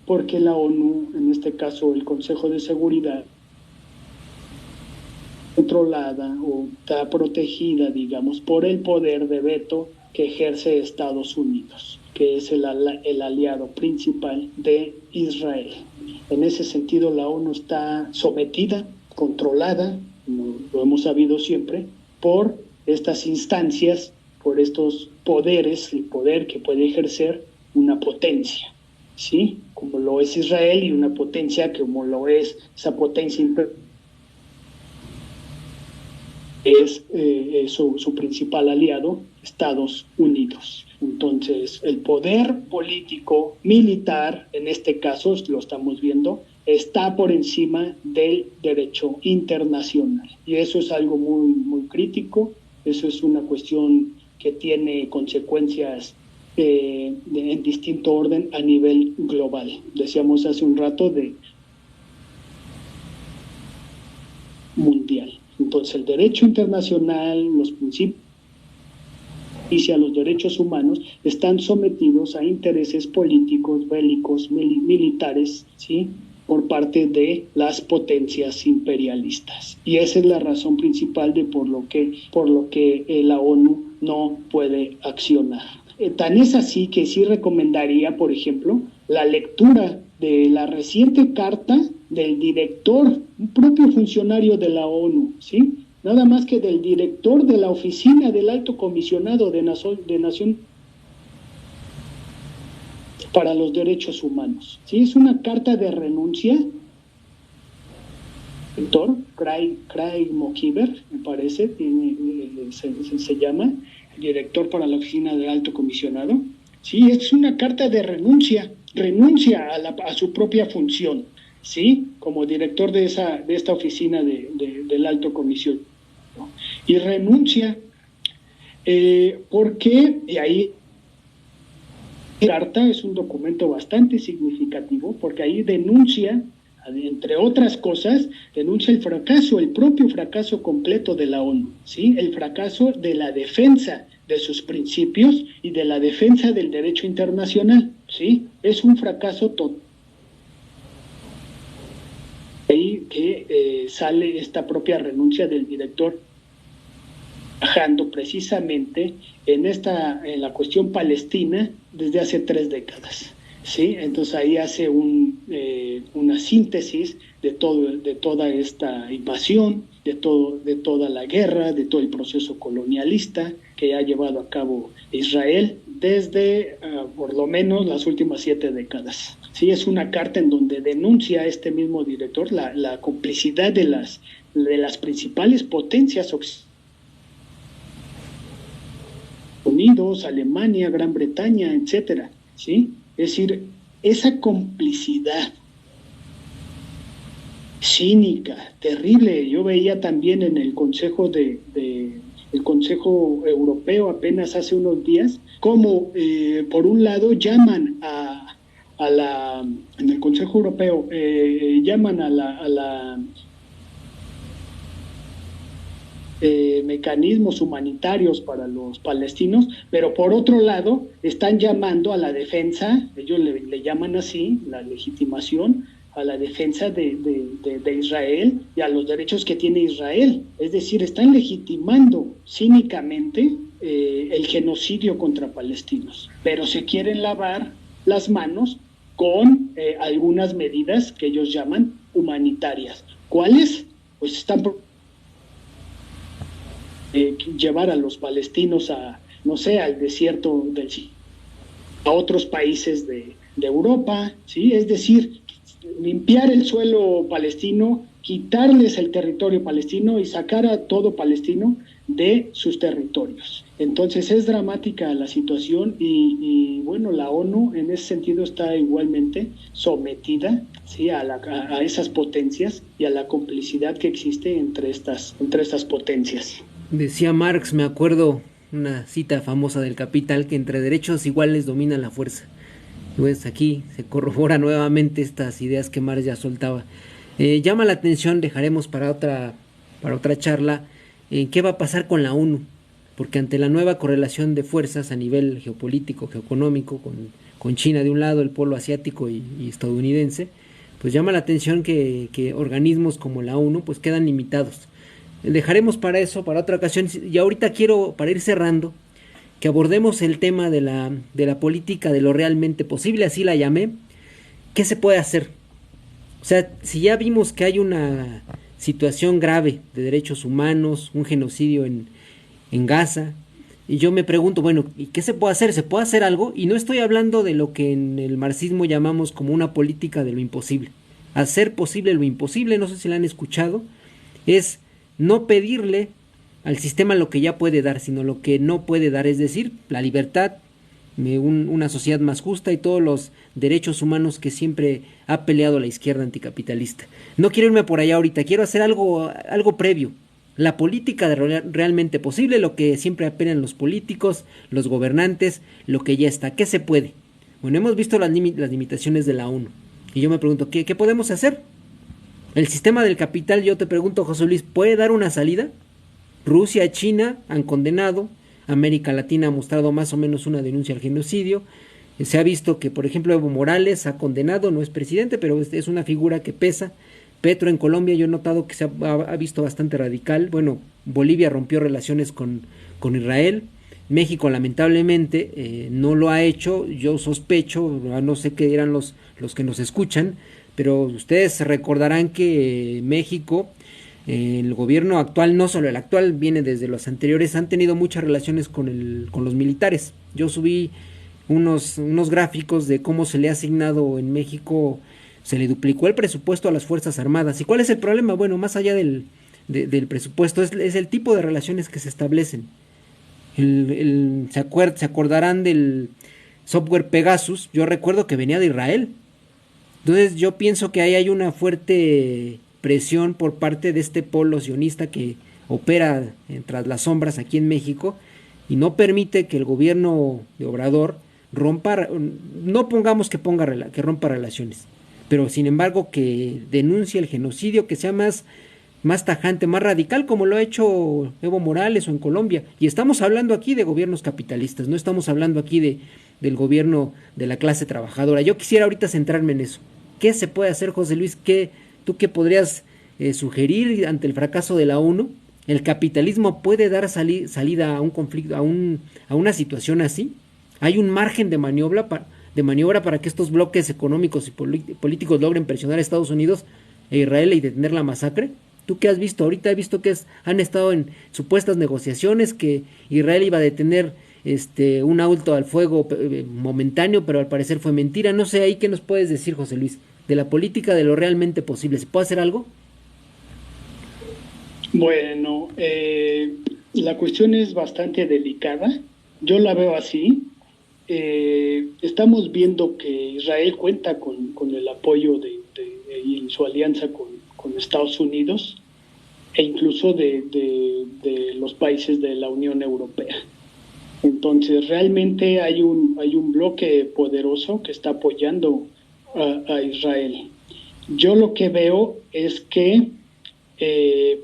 Porque la ONU, en este caso el Consejo de Seguridad, controlada o está protegida, digamos, por el poder de veto que ejerce Estados Unidos, que es el aliado principal de Israel. En ese sentido, la ONU está sometida, controlada, como lo hemos sabido siempre, por estas instancias, por estos poderes, el poder que puede ejercer una potencia, ¿sí?, como lo es Israel, y una potencia como lo es esa potencia es su principal aliado, Estados Unidos. Entonces, el poder político, militar, en este caso, lo estamos viendo, está por encima del derecho internacional. Y eso es algo muy crítico, eso es una cuestión que tiene consecuencias en distinto orden a nivel global. Decíamos hace un rato de mundial. Entonces, el derecho internacional, los principios y a los derechos humanos están sometidos a intereses políticos, bélicos, militares, ¿sí?, por parte de las potencias imperialistas. Y esa es la razón principal de por lo que la ONU no puede accionar. Tan es así que sí recomendaría, por ejemplo, la lectura de la reciente carta del director, un propio funcionario de la ONU, ¿sí?, nada más que del director de la oficina del Alto Comisionado de Nación para los Derechos Humanos. ¿Sí? Es una carta de renuncia. Director Craig McKeever, me parece, se llama, director para la oficina del Alto Comisionado. Sí, es una carta de renuncia a su propia función, ¿sí?, como director de esta oficina del Alto Comisionado. Y renuncia porque, y ahí la carta es un documento bastante significativo, porque ahí denuncia, entre otras cosas, denuncia el propio fracaso completo de la ONU, ¿sí?, el fracaso de la defensa de sus principios y de la defensa del derecho internacional, ¿sí? Es un fracaso total. Ahí que sale esta propia renuncia del director, trabajando precisamente en la cuestión palestina desde hace 3 décadas. ¿Sí? Entonces ahí hace una síntesis de toda esta invasión, de toda la guerra, de todo el proceso colonialista que ha llevado a cabo Israel desde por lo menos las últimas 7 décadas. Sí, es una carta en donde denuncia a este mismo director la complicidad de las principales potencias occidentales, Unidos, Alemania, Gran Bretaña, etcétera, ¿sí? Es decir, esa complicidad cínica, terrible. Yo veía también en el Consejo el Consejo Europeo apenas hace unos días, como por un lado llaman en el Consejo Europeo llaman a la mecanismos humanitarios para los palestinos, pero por otro lado están llamando a la defensa, ellos le llaman así, la legitimación, a la defensa de Israel y a los derechos que tiene Israel. Es decir, están legitimando cínicamente el genocidio contra palestinos, pero se quieren lavar las manos con algunas medidas que ellos llaman humanitarias. ¿Cuáles? Pues están llevar a los palestinos al desierto a otros países de Europa, ¿sí? Es decir, limpiar el suelo palestino, quitarles el territorio palestino y sacar a todo palestino de sus territorios. Entonces es dramática la situación y bueno, la ONU en ese sentido está igualmente sometida, ¿sí?, a esas potencias y a la complicidad que existe entre estas potencias. Decía Marx, me acuerdo, una cita famosa del Capital, que entre derechos iguales domina la fuerza. Pues aquí se corrobora nuevamente estas ideas que Marx ya soltaba. Llama la atención, dejaremos para otra charla, qué va a pasar con la ONU, porque ante la nueva correlación de fuerzas a nivel geopolítico, geoeconómico, con China de un lado, el polo asiático y estadounidense, pues llama la atención que organismos como la ONU pues quedan limitados. Dejaremos para eso, para otra ocasión. Y ahorita quiero, para ir cerrando, que abordemos el tema de la política de lo realmente posible, así la llamé. ¿Qué se puede hacer? O sea, si ya vimos que hay una situación grave de derechos humanos, un genocidio en Gaza, y yo me pregunto, bueno, ¿y qué se puede hacer? ¿Se puede hacer algo? Y no estoy hablando de lo que en el marxismo llamamos como una política de lo imposible. Hacer posible lo imposible, no sé si la han escuchado, es no pedirle al sistema lo que ya puede dar, sino lo que no puede dar, es decir, la libertad, una sociedad más justa y todos los derechos humanos que siempre ha peleado la izquierda anticapitalista. No quiero irme por allá ahorita, quiero hacer algo previo, la política de realmente posible, lo que siempre apelan los políticos, los gobernantes, lo que ya está. ¿Qué se puede? Bueno, hemos visto las limitaciones de la ONU, y yo me pregunto, ¿qué podemos hacer? El sistema del capital, yo te pregunto, José Luis, ¿puede dar una salida? Rusia, China han condenado, América Latina ha mostrado más o menos una denuncia al genocidio. Se ha visto que, por ejemplo, Evo Morales ha condenado, no es presidente, pero es una figura que pesa. Petro en Colombia yo he notado que ha visto bastante radical. Bueno, Bolivia rompió relaciones con Israel. México lamentablemente no lo ha hecho. Yo sospecho, no sé qué dirán los que nos escuchan, pero ustedes recordarán que México, el gobierno actual, no solo el actual, viene desde los anteriores, han tenido muchas relaciones con los militares. Yo subí unos gráficos de cómo se le ha asignado en México, se le duplicó el presupuesto a las Fuerzas Armadas. ¿Y cuál es el problema? Bueno, más allá del presupuesto, es el tipo de relaciones que se establecen. Se acordarán del software Pegasus. Yo recuerdo que venía de Israel. Entonces yo pienso que ahí hay una fuerte presión por parte de este polo sionista que opera tras las sombras aquí en México y no permite que el gobierno de Obrador rompa, no pongamos que rompa relaciones, pero sin embargo que denuncie el genocidio, que sea más tajante, más radical, como lo ha hecho Evo Morales o en Colombia. Y estamos hablando aquí de gobiernos capitalistas, no estamos hablando aquí del gobierno de la clase trabajadora. Yo quisiera ahorita centrarme en eso. ¿Qué se puede hacer, José Luis? ¿Tú qué podrías sugerir ante el fracaso de la ONU? ¿El capitalismo puede dar salida a un conflicto, a una situación así? ¿Hay un margen de maniobra para que estos bloques económicos y políticos logren presionar a Estados Unidos e Israel y detener la masacre? ¿Tú qué has visto? Ahorita he visto que han estado en supuestas negociaciones, que Israel iba a detener un alto al fuego momentáneo, pero al parecer fue mentira. No sé, ahí qué nos puedes decir, José Luis, de la política, de lo realmente posible. ¿Se puede hacer algo? Bueno, la cuestión es bastante delicada. Yo la veo así. Estamos viendo que Israel cuenta con el apoyo y su alianza con Estados Unidos e incluso de los países de la Unión Europea. Entonces, realmente hay un bloque poderoso que está apoyando a Israel. Yo lo que veo es que,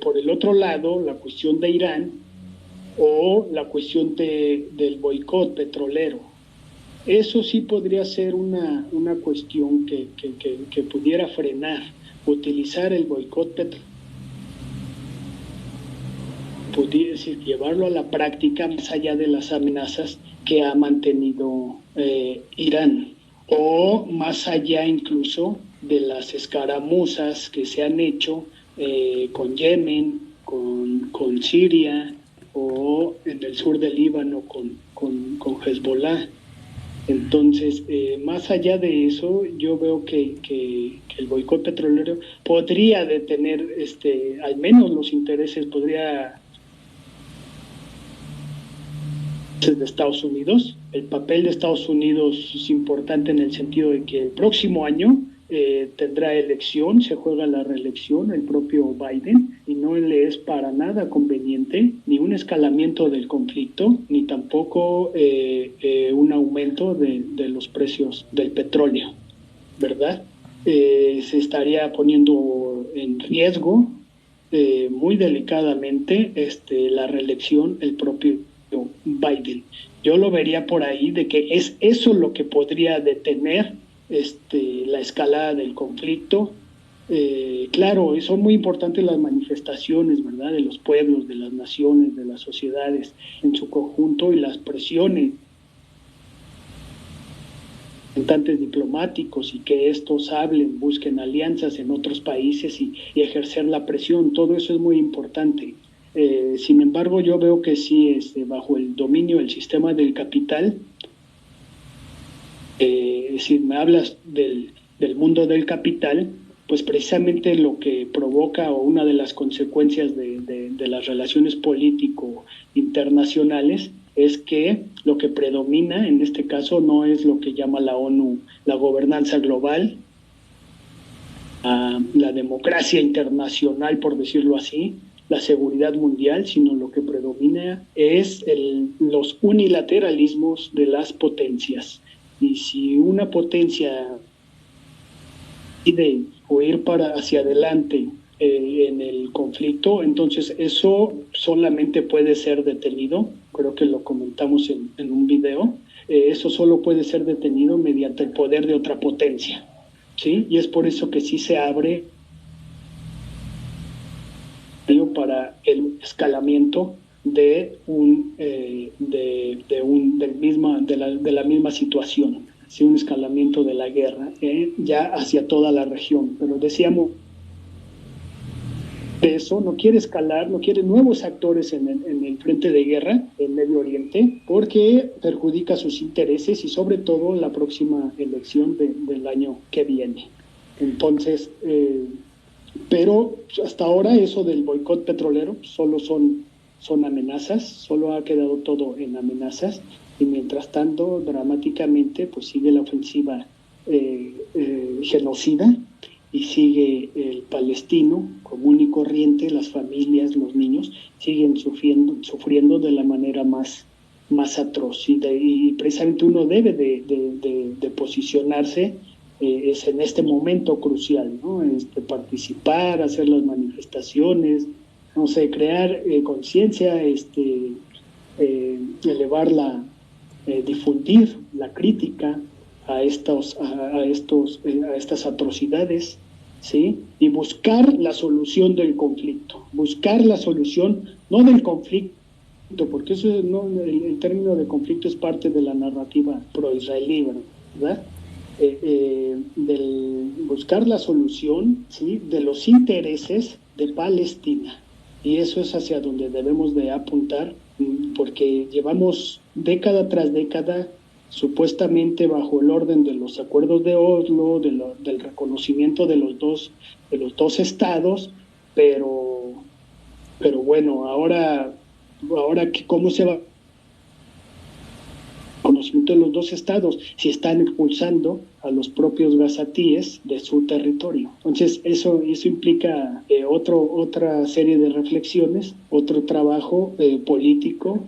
por el otro lado, la cuestión de Irán o la cuestión del boicot petrolero, eso sí podría ser una cuestión que pudiera frenar, utilizar el boicot petrolero, podría decir, llevarlo a la práctica más allá de las amenazas que ha mantenido Irán, o más allá incluso de las escaramuzas que se han hecho con Yemen, con Siria, o en el sur del Líbano con Hezbollah. Entonces, más allá de eso, yo veo que el boicot petrolero podría detener, al menos los intereses, de Estados Unidos. El papel de Estados Unidos es importante en el sentido de que el próximo año tendrá elección, se juega la reelección el propio Biden, y no le es para nada conveniente ni un escalamiento del conflicto, ni tampoco un aumento de los precios del petróleo, ¿verdad? Se estaría poniendo en riesgo muy delicadamente la reelección el propio Biden. Yo lo vería por ahí de que es eso lo que podría detener la escalada del conflicto. Claro, son muy importantes las manifestaciones, ¿verdad?, de los pueblos, de las naciones, de las sociedades en su conjunto, y las presiones representantes diplomáticos, y que estos hablen, busquen alianzas en otros países y ejercer la presión. Todo eso es muy importante. Sin embargo, yo veo que sí, bajo el dominio del sistema del capital, es decir, me hablas del mundo del capital, pues precisamente lo que provoca, o una de las consecuencias de las relaciones político internacionales, es que lo que predomina en este caso no es lo que llama la ONU la gobernanza global, la democracia internacional, por decirlo así, la seguridad mundial, sino lo que predomina es los unilateralismos de las potencias. Y si una potencia decide o ir hacia adelante en el conflicto, entonces eso solamente puede ser detenido creo que lo comentamos en un video, eso solo puede ser detenido mediante el poder de otra potencia, ¿sí? Y es por eso que sí se abre para el escalamiento de la misma situación, ¿sí? Un escalamiento de la guerra ya hacia toda la región. Pero decíamos, eso no quiere escalar, no quiere nuevos actores en el frente de guerra en Medio Oriente, porque perjudica sus intereses y sobre todo la próxima elección del año que viene. Entonces, pero hasta ahora eso del boicot petrolero solo son amenazas, solo ha quedado todo en amenazas, y mientras tanto, dramáticamente, pues sigue la ofensiva genocida, y sigue el palestino común y corriente, las familias, los niños, siguen sufriendo de la manera más atroz. Y precisamente uno debe de posicionarse es en este momento crucial, ¿no? Participar, hacer las manifestaciones, no sé, crear conciencia, elevarla, difundir la crítica a estas atrocidades, ¿sí? Y buscar la solución del conflicto, buscar la solución no del conflicto, porque eso no, el término de conflicto es parte de la narrativa pro-israelí, ¿verdad? Buscar la solución, ¿sí?, de los intereses de Palestina, y eso es hacia donde debemos de apuntar, porque llevamos década tras década supuestamente bajo el orden de los acuerdos de Oslo, del reconocimiento de los dos estados, pero bueno, ahora ¿cómo se va conocimiento de los dos estados si están expulsando a los propios gazatíes de su territorio? Entonces eso implica otra serie de reflexiones, otro trabajo político,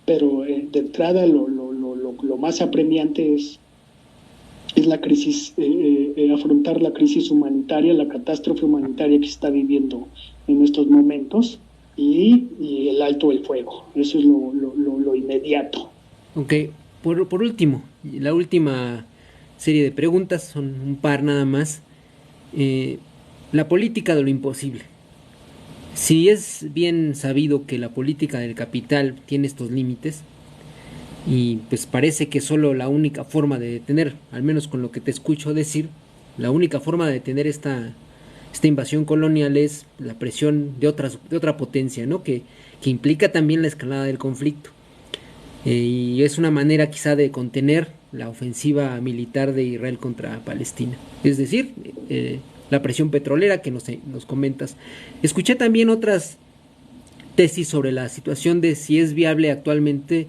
pero de entrada lo más apremiante es la crisis, afrontar la crisis humanitaria, la catástrofe humanitaria que se está viviendo en estos momentos, y el alto el fuego. Eso es lo inmediato. Ok, por último, la última serie de preguntas, son un par nada más. La política de lo imposible. Si es bien sabido que la política del capital tiene estos límites, y pues parece que solo la única forma de detener, al menos con lo que te escucho decir, la única forma de detener esta invasión colonial es la presión de otra potencia, ¿no? Que implica también la escalada del conflicto. Y es una manera quizá de contener la ofensiva militar de Israel contra Palestina. Es decir, la presión petrolera que nos comentas. Escuché también otras tesis sobre la situación de si es viable actualmente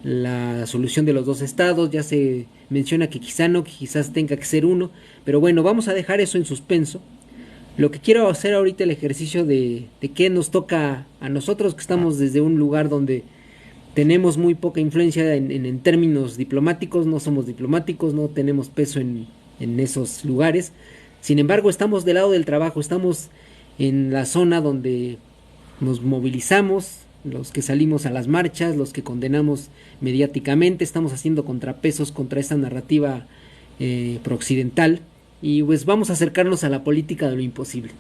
la solución de los dos estados. Ya se menciona que quizá no, que quizás tenga que ser uno, pero bueno, vamos a dejar eso en suspenso. Lo que quiero hacer ahorita el ejercicio de qué nos toca a nosotros, que estamos desde un lugar donde tenemos muy poca influencia en términos diplomáticos, no somos diplomáticos, no tenemos peso en esos lugares. Sin embargo, estamos del lado del trabajo, estamos en la zona donde nos movilizamos, los que salimos a las marchas, los que condenamos mediáticamente, estamos haciendo contrapesos contra esta narrativa prooccidental, y pues vamos a acercarnos a la política de lo imposible.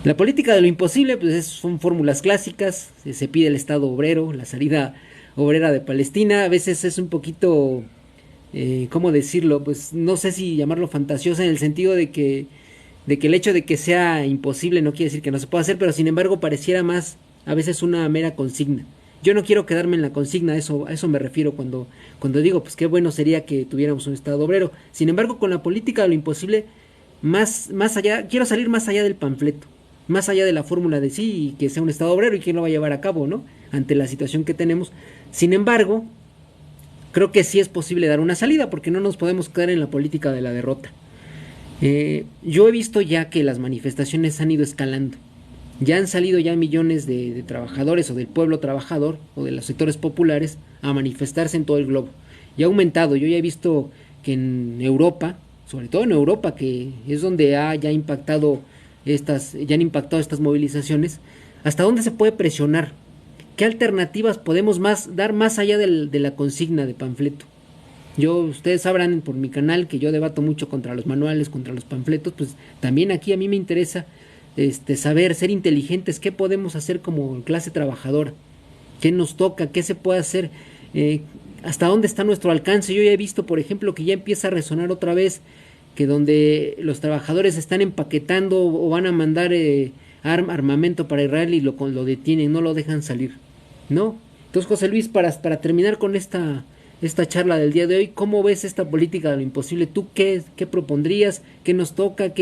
La política de lo imposible pues son fórmulas clásicas, se pide el Estado obrero, la salida obrera de Palestina. A veces es un poquito, ¿cómo decirlo? Pues no sé si llamarlo fantasiosa, en el sentido de que el hecho de que sea imposible no quiere decir que no se pueda hacer, pero sin embargo pareciera más a veces una mera consigna. Yo no quiero quedarme en la consigna, a eso me refiero cuando digo pues qué bueno sería que tuviéramos un Estado obrero. Sin embargo, con la política de lo imposible, más allá, quiero salir más allá del panfleto, más allá de la fórmula de sí, que sea un Estado obrero y quién lo va a llevar a cabo, ¿no?, ante la situación que tenemos. Sin embargo, creo que sí es posible dar una salida, porque no nos podemos quedar en la política de la derrota. Yo he visto ya que las manifestaciones han ido escalando. Ya han salido ya millones de trabajadores o del pueblo trabajador o de los sectores populares a manifestarse en todo el globo. Y ha aumentado. Yo ya he visto que en Europa, sobre todo en Europa, que es donde ya han impactado estas movilizaciones, hasta dónde se puede presionar ¿qué alternativas podemos dar más allá de la consigna de panfleto? Ustedes sabrán por mi canal que yo debato mucho contra los manuales, contra los panfletos, pues también aquí a mí me interesa saber, ser inteligentes, qué podemos hacer como clase trabajadora, qué nos toca, qué se puede hacer, eh, hasta dónde está nuestro alcance. Yo ya he visto, por ejemplo, que ya empieza a resonar otra vez que donde los trabajadores están empaquetando o van a mandar armamento para Israel y lo detienen, no lo dejan salir, ¿no? Entonces, José Luis, para terminar con esta charla del día de hoy, ¿cómo ves esta política de lo imposible? ¿Tú qué propondrías? ¿Qué nos toca?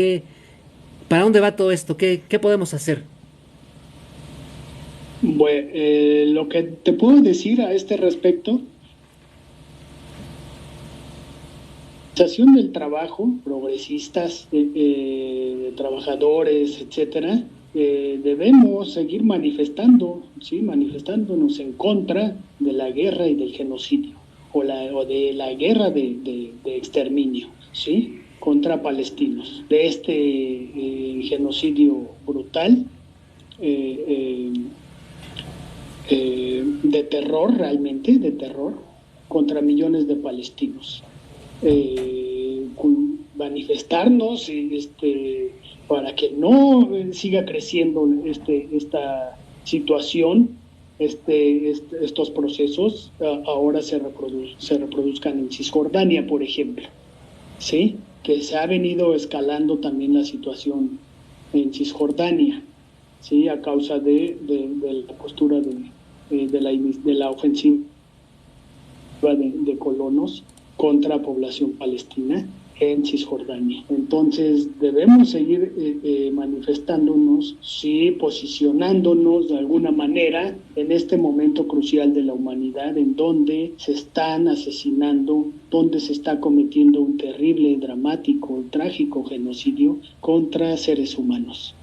¿Para dónde va todo esto? ¿Qué podemos hacer? Bueno, lo que te puedo decir a este respecto, la organización del trabajo, progresistas, trabajadores, etcétera, debemos seguir manifestando, ¿sí? Manifestándonos en contra de la guerra y del genocidio, o de la guerra de exterminio, ¿sí? Contra palestinos, de este genocidio brutal, de terror, realmente, de terror, contra millones de palestinos. Manifestarnos para que no siga creciendo esta situación, estos procesos ahora se reproduzcan en Cisjordania, por ejemplo, ¿sí? Que se ha venido escalando también la situación en Cisjordania, ¿sí? A causa de la postura de la ofensiva de colonos contra población palestina en Cisjordania. Entonces debemos seguir manifestándonos, sí, posicionándonos de alguna manera en este momento crucial de la humanidad, en donde se están asesinando, donde se está cometiendo un terrible, dramático, trágico genocidio contra seres humanos.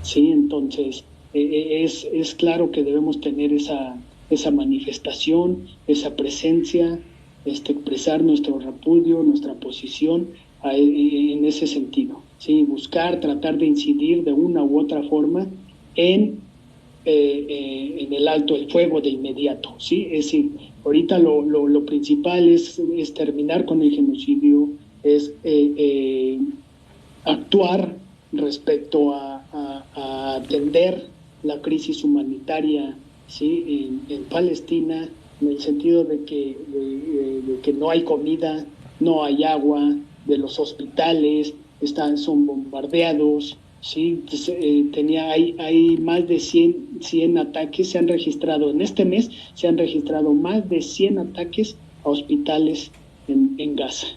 Sí, entonces es claro que debemos tener esa manifestación, esa presencia, expresar nuestro repudio, nuestra posición en ese sentido, ¿sí? Buscar, tratar de incidir de una u otra forma en el alto el fuego de inmediato, ¿sí? Es decir, ahorita lo principal es terminar con el genocidio, es actuar respecto a atender la crisis humanitaria, ¿sí? En Palestina, en el sentido de que no hay comida, no hay agua, de los hospitales son bombardeados, ¿sí? Hay más de 100 ataques, se han registrado en este mes, se han registrado más de 100 ataques a hospitales en Gaza,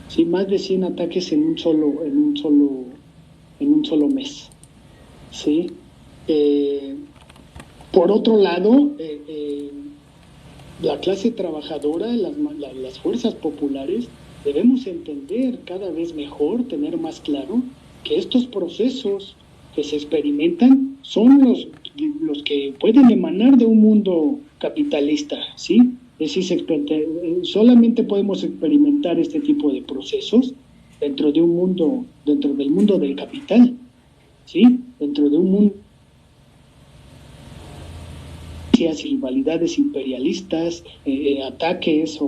¿sí? Más de 100 ataques en un solo mes, ¿sí? Por otro lado, la clase trabajadora, las fuerzas populares, debemos entender cada vez mejor, tener más claro, que estos procesos que se experimentan son los que pueden emanar de un mundo capitalista, ¿sí? Es decir, solamente podemos experimentar este tipo de procesos dentro del mundo del capital, ¿sí? Dentro de un mundo y rivalidades imperialistas, ataques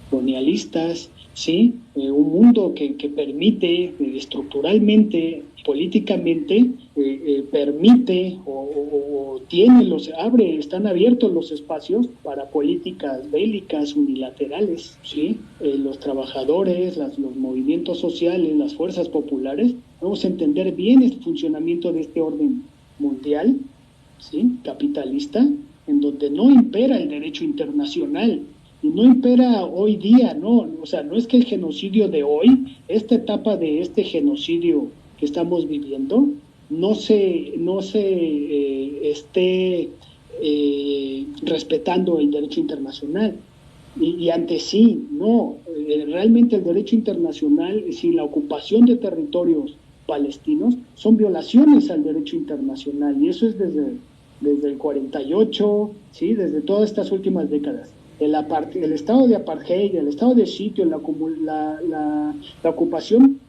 colonialistas, ¿sí? Un mundo que permite estructuralmente, políticamente, permite o están abiertos los espacios para políticas bélicas unilaterales, ¿sí? Los trabajadores, los movimientos sociales, las fuerzas populares, vamos a entender bien el funcionamiento de este orden mundial, ¿sí? Capitalista, en donde no impera el derecho internacional, y no impera hoy día, no, o sea, no es que el genocidio de hoy, esta etapa de este genocidio que estamos viviendo, no se esté respetando el derecho internacional. Y antes sí, no, realmente el derecho internacional, es decir, la ocupación de territorios palestinos, son violaciones al derecho internacional, y eso es desde el 48, ¿sí? Desde todas estas últimas décadas. El estado de apartheid, el estado de sitio, la ocupación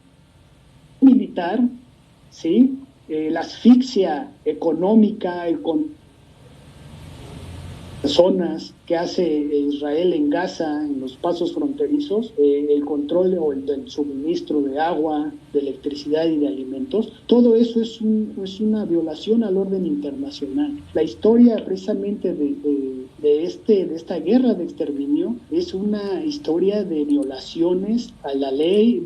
militar, ¿sí? La asfixia económica, zonas que hace Israel en Gaza, en los pasos fronterizos, el control o del suministro de agua, de electricidad y de alimentos, todo eso es una violación al orden internacional. La historia precisamente de esta guerra de exterminio es una historia de violaciones a la ley,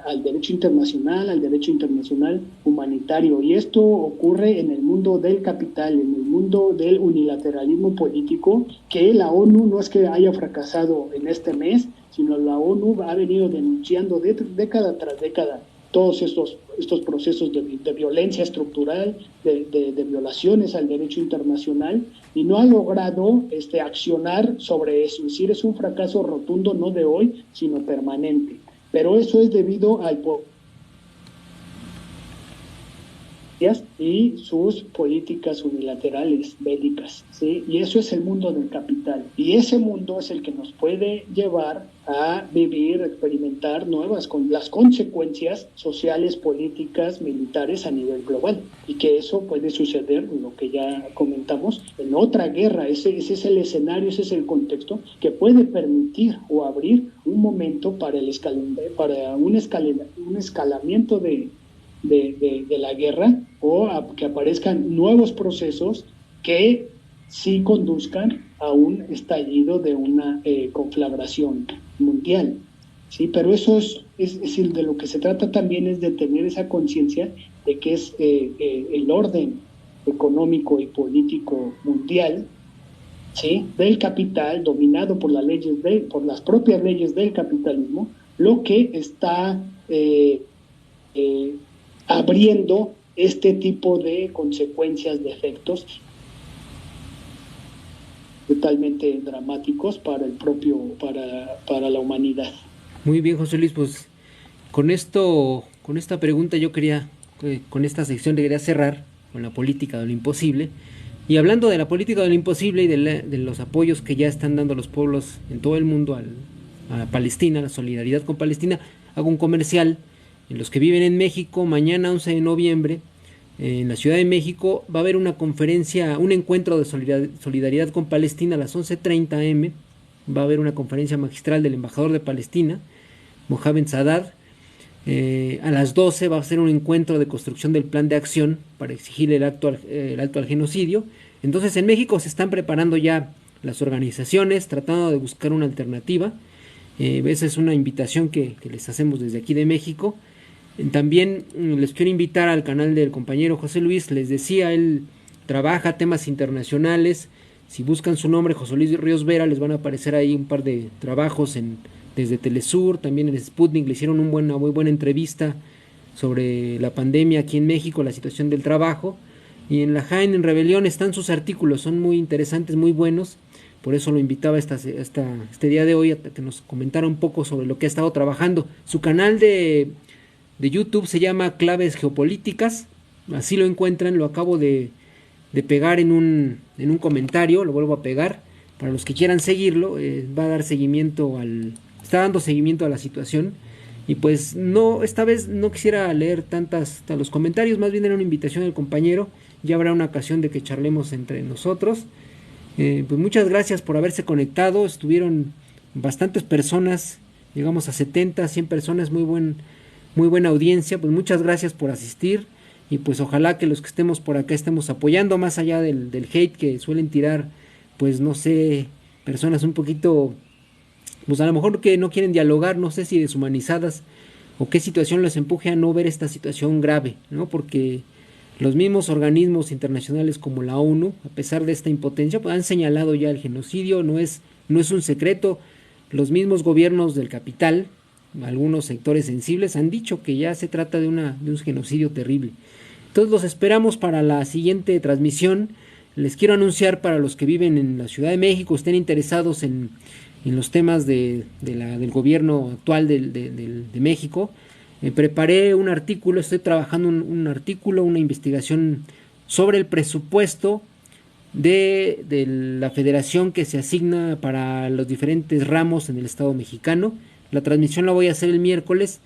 al derecho internacional humanitario. Y esto ocurre en el mundo del capital, en el mundo del unilateralismo político, que la ONU no es que haya fracasado en este mes, sino la ONU ha venido denunciando década tras década todos estos procesos de violencia estructural, de violaciones al derecho internacional, y no ha logrado accionar sobre eso. Es decir, es un fracaso rotundo, no de hoy, sino permanente. Pero eso es debido al y sus políticas unilaterales bélicas, ¿sí? Y eso es el mundo del capital. Y ese mundo es el que nos puede llevar a vivir, experimentar con las consecuencias sociales, políticas, militares a nivel global. Y que eso puede suceder, lo que ya comentamos, en otra guerra. Ese es el escenario, ese es el contexto que puede permitir o abrir un momento para un escalamiento de la guerra, o que aparezcan nuevos procesos que sí conduzcan a un estallido de una conflagración mundial. ¿Sí? Pero eso es decir, de lo que se trata también es de tener esa conciencia de que es el orden económico y político mundial, ¿sí? Del capital, dominado por las propias leyes del capitalismo, lo que está abriendo este tipo de consecuencias, de efectos totalmente dramáticos para la humanidad. Muy bien, José Luis, pues con esta pregunta yo quería, con esta sección quería cerrar con la política de lo imposible. Y hablando de la política de lo imposible y de los apoyos que ya están dando los pueblos en todo el mundo a Palestina, la solidaridad con Palestina, hago un comercial. En los que viven en México, mañana 11 de noviembre, en la Ciudad de México, va a haber una conferencia, un encuentro de solidaridad con Palestina a las 11:30 am. Va a haber una conferencia magistral del embajador de Palestina, Mohamed Sadat. A las 12 va a ser un encuentro de construcción del plan de acción para exigir el alto al genocidio. Entonces en México se están preparando ya las organizaciones, tratando de buscar una alternativa. Esa es una invitación que les hacemos desde aquí de México. También les quiero invitar al canal del compañero José Luis. Les decía, él trabaja temas internacionales. Si buscan su nombre, José Luis Ríos Vera, les van a aparecer ahí un par de trabajos desde Telesur, también en Sputnik. Le hicieron una muy buena entrevista sobre la pandemia aquí en México, la situación del trabajo. Y en la Jaén, en Rebelión, están sus artículos, son muy interesantes, muy buenos. Por eso lo invitaba este día de hoy a que nos comentara un poco sobre lo que ha estado trabajando. Su canal de YouTube se llama Claves Geopolíticas, así lo encuentran, lo acabo de pegar en un comentario, lo vuelvo a pegar, para los que quieran seguirlo. Está dando seguimiento a la situación, y pues esta vez no quisiera leer los comentarios, más bien era una invitación del compañero. Ya habrá una ocasión de que charlemos entre nosotros. Pues muchas gracias por haberse conectado. Estuvieron bastantes personas, llegamos a 70, 100 personas, muy buena audiencia. Pues muchas gracias por asistir, y pues ojalá que los que estemos por acá estemos apoyando, más allá del hate que suelen tirar, pues no sé, personas un poquito, pues a lo mejor que no quieren dialogar, no sé si deshumanizadas, o qué situación les empuje a no ver esta situación grave, ¿no? Porque los mismos organismos internacionales como la ONU, a pesar de esta impotencia, pues han señalado ya el genocidio. No es un secreto. Los mismos gobiernos del capital, algunos sectores sensibles, han dicho que ya se trata de un genocidio terrible. Entonces los esperamos para la siguiente transmisión. Les quiero anunciar, para los que viven en la Ciudad de México, estén interesados en los temas del gobierno actual de México. Preparé un artículo, estoy trabajando un artículo, una investigación sobre el presupuesto de la federación que se asigna para los diferentes ramos en el Estado mexicano. La transmisión la voy a hacer el miércoles.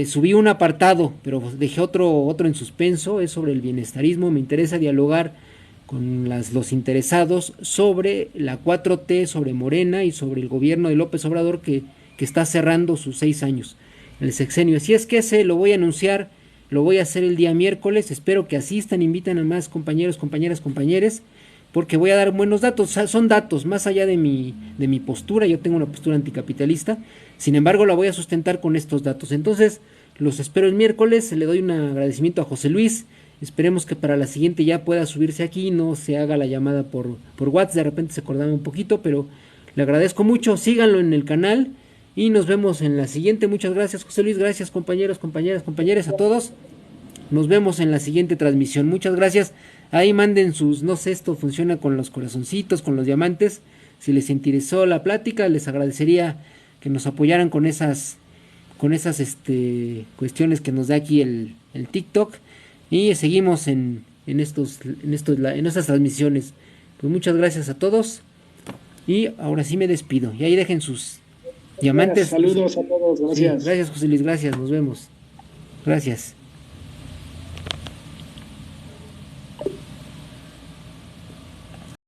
Subí un apartado, pero dejé otro en suspenso, es sobre el bienestarismo. Me interesa dialogar los interesados sobre la 4T, sobre Morena y sobre el gobierno de López Obrador que está cerrando sus 6 años, el sexenio. Así es que ese lo voy a anunciar, lo voy a hacer el día miércoles, espero que asistan, inviten a más compañeros, compañeras, compañeres, porque voy a dar buenos datos, son datos más allá de mi postura, yo tengo una postura anticapitalista, sin embargo la voy a sustentar con estos datos. Entonces los espero el miércoles, le doy un agradecimiento a José Luis, esperemos que para la siguiente ya pueda subirse aquí, no se haga la llamada por WhatsApp, de repente se acordaba un poquito, pero le agradezco mucho, síganlo en el canal y nos vemos en la siguiente. Muchas gracias José Luis, gracias compañeros, compañeras, compañeros, a todos. Nos vemos en la siguiente transmisión. Muchas gracias. Ahí manden sus, no sé, esto funciona con los corazoncitos, con los diamantes. Si les interesó la plática, les agradecería que nos apoyaran con esas cuestiones que nos da aquí el TikTok. Y seguimos en estas transmisiones. Pues muchas gracias a todos. Y ahora sí me despido. Y ahí dejen sus diamantes. Saludos a todos, gracias. Sí, gracias José Luis, gracias, nos vemos. Gracias.